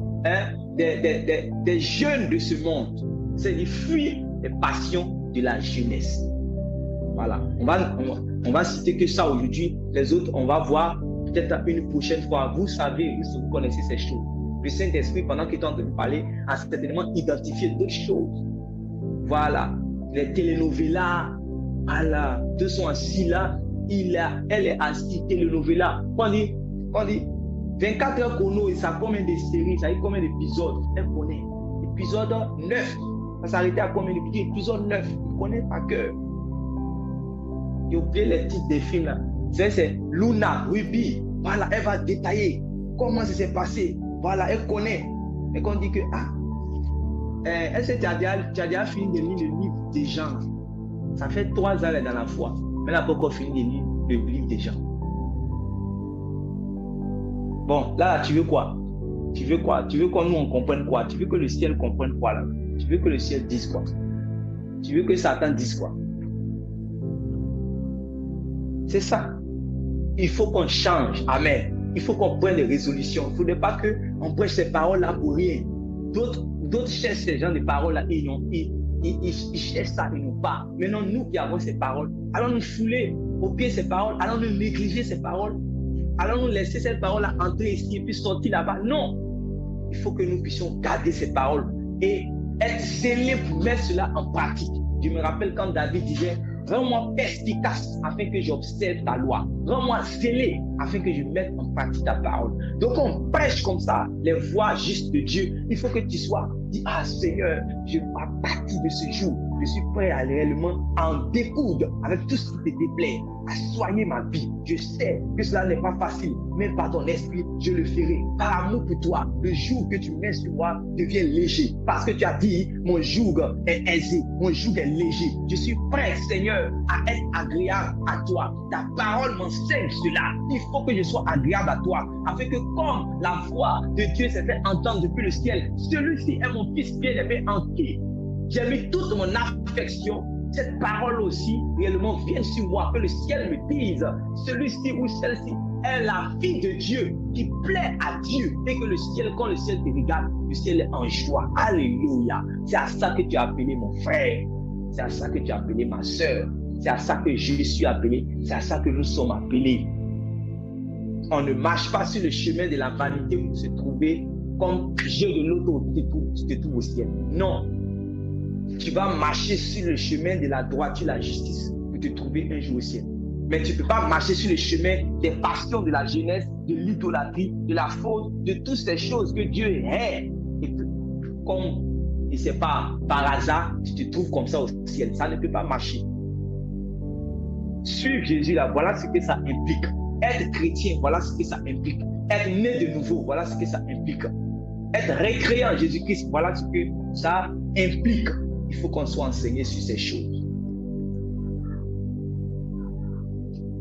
des jeunes de ce monde. C'est de fuir les passions de la jeunesse. Voilà. On va citer que ça aujourd'hui. Les autres, on va voir peut-être une prochaine fois. Vous savez, vous connaissez ces choses. Le Saint-Esprit, pendant qu'il est en train de parler, a certainement identifié d'autres choses. Voilà. Les telenovelas, voilà. Deux sont assis là. Elle est assise, telenovelas. On dit 24 heures chrono, et ça a combien de séries, ça a combien d'épisodes? Elle connaît. Épisode 9. Ça s'arrêtait à combien d'épisodes? Épisode 9. Elle connaît par cœur. J'ai oublié les titres des films là. C'est Luna, Ruby. Voilà, elle va détailler comment ça s'est passé. Voilà, elle connaît. Et qu'on dit que, elle sait que tu as déjà fini de lire le livre des gens. Ça fait 3 ans elle est dans la foi. Mais elle n'a pas encore fini de lire le livre des gens. Bon, là, tu veux quoi? Tu veux que nous on comprenne quoi? Tu veux que le ciel comprenne quoi là? Tu veux que le ciel dise quoi? Tu veux que Satan dise quoi? C'est ça. Il faut qu'on change. Amen. Il faut qu'on prenne des résolutions. Il ne faudrait pas qu'on prêche ces paroles-là pour rien. D'autres cherchent ces gens de paroles-là. Ils cherchent ça, ils n'ont pas. Maintenant, nous qui avons ces paroles, allons nous fouler au pied ces paroles. Allons nous négliger ces paroles. Allons nous laisser cette parole-là entrer ici et puis sortir là-bas. Non. Il faut que nous puissions garder ces paroles et être zélés pour mettre cela en pratique. Je me rappelle quand David disait: rends-moi perspicace afin que j'observe ta loi. Rends-moi zélé afin que je mette en pratique ta parole. Donc on prêche comme ça les voies justes de Dieu. Il faut que tu sois dit: ah Seigneur, à partir de ce jour, je suis prêt à réellement en découdre avec tout ce qui te déplaît, à soigner ma vie. Je sais que cela n'est pas facile, mais par ton esprit, je le ferai. Par amour pour toi, le joug que tu mets sur moi devient léger. Parce que tu as dit: mon joug est aisé, mon joug est léger. Je suis prêt, Seigneur, à être agréable à toi. Ta parole m'enseigne cela. Il faut que je sois agréable à toi, afin que comme la voix de Dieu s'est fait entendre depuis le ciel, celui-ci est mon fils bien-aimé en qui j'ai mis toute mon affection. Cette parole aussi réellement vient sur moi, que le ciel me dise: celui-ci ou celle-ci est la fille de Dieu qui plaît à Dieu, et que le ciel, quand le ciel te regarde, le ciel est en joie. Alléluia. C'est à ça que tu as appelé mon frère, c'est à ça que tu as appelé ma soeur, c'est à ça que je suis appelé, c'est à ça que nous sommes appelés. On ne marche pas sur le chemin de la vanité pour se trouver comme Dieu de l'autre, tu te trouves au ciel. Non. Tu vas marcher sur le chemin de la droiture, de la justice, pour te trouver un jour au ciel. Mais tu ne peux pas marcher sur le chemin des passions de la jeunesse, de l'idolâtrie, de la faute, de toutes ces choses que Dieu hait. Et puis, comme, et c'est pas par hasard, tu te trouves comme ça au ciel. Ça ne peut pas marcher. Suivre Jésus là, voilà ce que ça implique. Être chrétien, voilà ce que ça implique. Être né de nouveau, voilà ce que ça implique. être récréé en Jésus-Christ, voilà ce que ça implique. Il faut qu'on soit enseigné sur ces choses.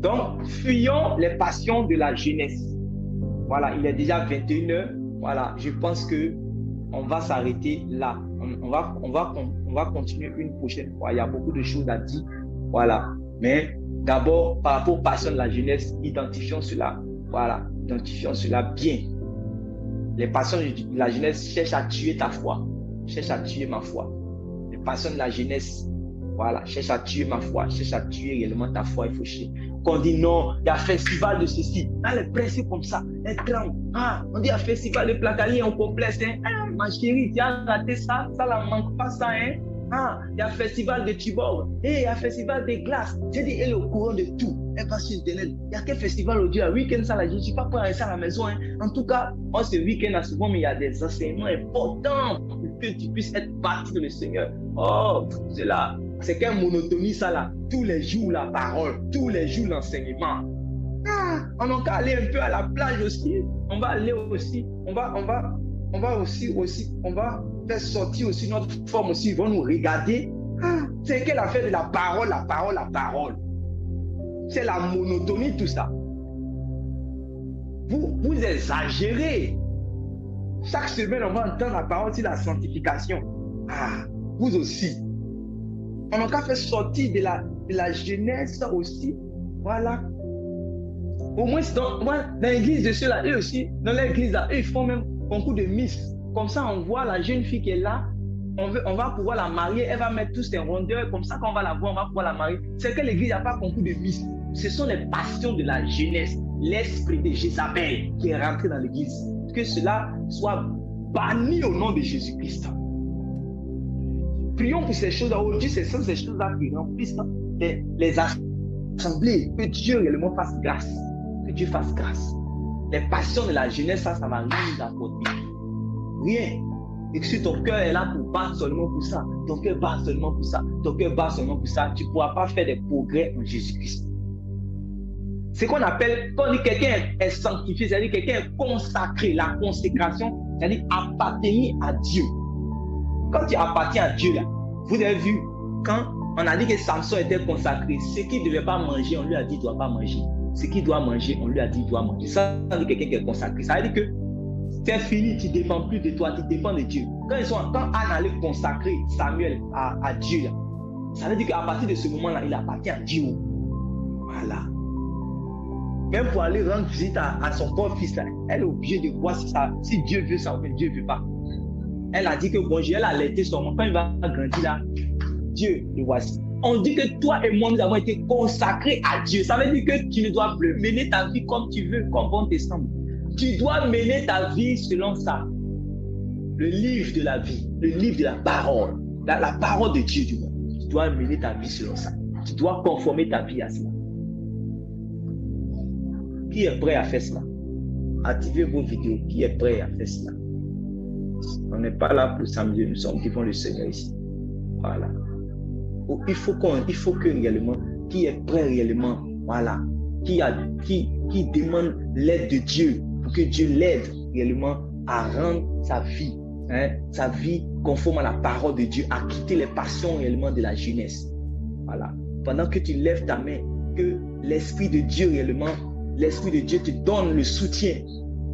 Donc, fuyons les passions de la jeunesse. Voilà, il est déjà 21h. Voilà, je pense que on va s'arrêter là. On va continuer une prochaine fois. Il y a beaucoup de choses à dire. Voilà. Mais d'abord, par rapport aux passions de la jeunesse, identifions cela. Voilà, identifions cela bien. Les passions de la jeunesse cherchent à tuer ta foi. Cherchent à tuer ma foi. Les passions de la jeunesse, voilà, cherchent à tuer ma foi. Cherchent à tuer réellement ta foi. Il faut chier. Qu'on dit non, il y a un festival de ceci. Dans les principes comme ça, les trembles. Ah, on dit il y a un festival de Placali en complexe. Hein? Ah, ma chérie, tu as raté ça, ça ne manque pas ça. Hein? Ah, il y a un festival de Tibor. Et il y a un festival de glace. J'ai dit, elle est au courant de tout. Elle va sur Internet. Il y a quel festival aujourd'hui? Un week-end, ça, là, je ne suis pas prêt à ça à la maison. Hein? En tout cas, ce week-end, souvent, mais il y a des enseignements importants pour que tu puisses être parti de le Seigneur. Oh, c'est là. C'est quelle monotonie, ça, là. Tous les jours, la parole. Tous les jours, l'enseignement. Ah, on a qu'à aller un peu à la plage aussi. On va aller aussi. On va faire sortir aussi notre forme aussi. Ils vont nous regarder. Ah, c'est quelle affaire de la parole, la parole, la parole. C'est la monotonie, tout ça. Vous exagérez. Chaque semaine, on va entendre la parole sur la sanctification. Ah, vous aussi. On a qu'à faire sortir de la jeunesse aussi. Voilà. Au moins, dans l'église de ceux-là, eux aussi, dans l'église là, eux, ils font même concours de Miss. Comme ça, on voit la jeune fille qui est là. On va pouvoir la marier. Elle va mettre tous ses rondeurs. Comme ça, quand on va la voir, on va pouvoir la marier. C'est que l'église n'a pas concours de Miss. Ce sont les passions de la jeunesse. L'esprit de Jézabel qui est rentré dans l'église. Que cela soit banni au nom de Jésus-Christ. Prions pour ces choses-là. Aujourd'hui, ce sont ces choses-là qui remplissent les assemblées. Que Dieu réellement fasse grâce. Que Dieu fasse grâce. Les passions de la jeunesse, ça va rien apporter. Rien. Et que si ton cœur est là pour battre seulement pour ça, ton cœur bat seulement pour ça, ton cœur bat seulement pour ça, tu ne pourras pas faire des progrès en Jésus-Christ. C'est qu'on appelle, quand on dit quelqu'un est sanctifié, c'est-à-dire quelqu'un est consacré. La consécration, c'est-à-dire appartenir à Dieu. Quand tu appartiens à Dieu, là, vous avez vu, quand on a dit que Samson était consacré, ce qu'il ne devait pas manger, on lui a dit qu'il ne doit pas manger. Ce qu'il doit manger, on lui a dit qu'il doit manger. Ça, on dit quelqu'un qui est consacré. Ça veut dire que c'est fini, tu ne dépends plus de toi, tu dépends de Dieu. Quand Anne allait consacrer Samuel à Dieu, là, ça veut dire qu'à partir de ce moment-là, il appartient à Dieu. Voilà. Même pour aller rendre visite à son propre fils, là, elle est obligée de voir si Dieu veut ça ou bien Dieu ne veut pas. Elle a dit que bon, elle a allaité son enfant, quand il va grandir là, Dieu le voici. On dit que toi et moi, nous avons été consacrés à Dieu. Ça veut dire que tu ne dois plus mener ta vie comme tu veux, comme bon te semble. Tu dois mener ta vie selon ça. Le livre de la vie, le livre de la parole, la parole de Dieu du monde. Tu dois mener ta vie selon ça. Tu dois conformer ta vie à cela. Qui est prêt à faire cela? Activez vos vidéos. Qui est prêt à faire cela? On n'est pas là pour s'amuser, nous sommes devant le Seigneur ici. Voilà. Il faut que réellement, qui est prêt réellement, voilà, qui demande l'aide de Dieu, pour que Dieu l'aide réellement à rendre sa vie conforme à la parole de Dieu, à quitter les passions réellement de la jeunesse. Voilà. Pendant que tu lèves ta main, que l'Esprit de Dieu réellement, l'Esprit de Dieu te donne le soutien.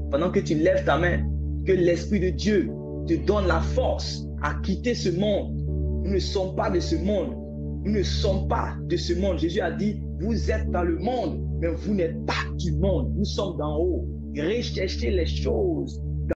Pendant que tu lèves ta main, que l'Esprit de Dieu te donne la force à quitter ce monde. Nous ne sommes pas de ce monde. Nous ne sommes pas de ce monde. Jésus a dit, vous êtes dans le monde, mais vous n'êtes pas du monde. Nous sommes d'en haut. Recherchez les choses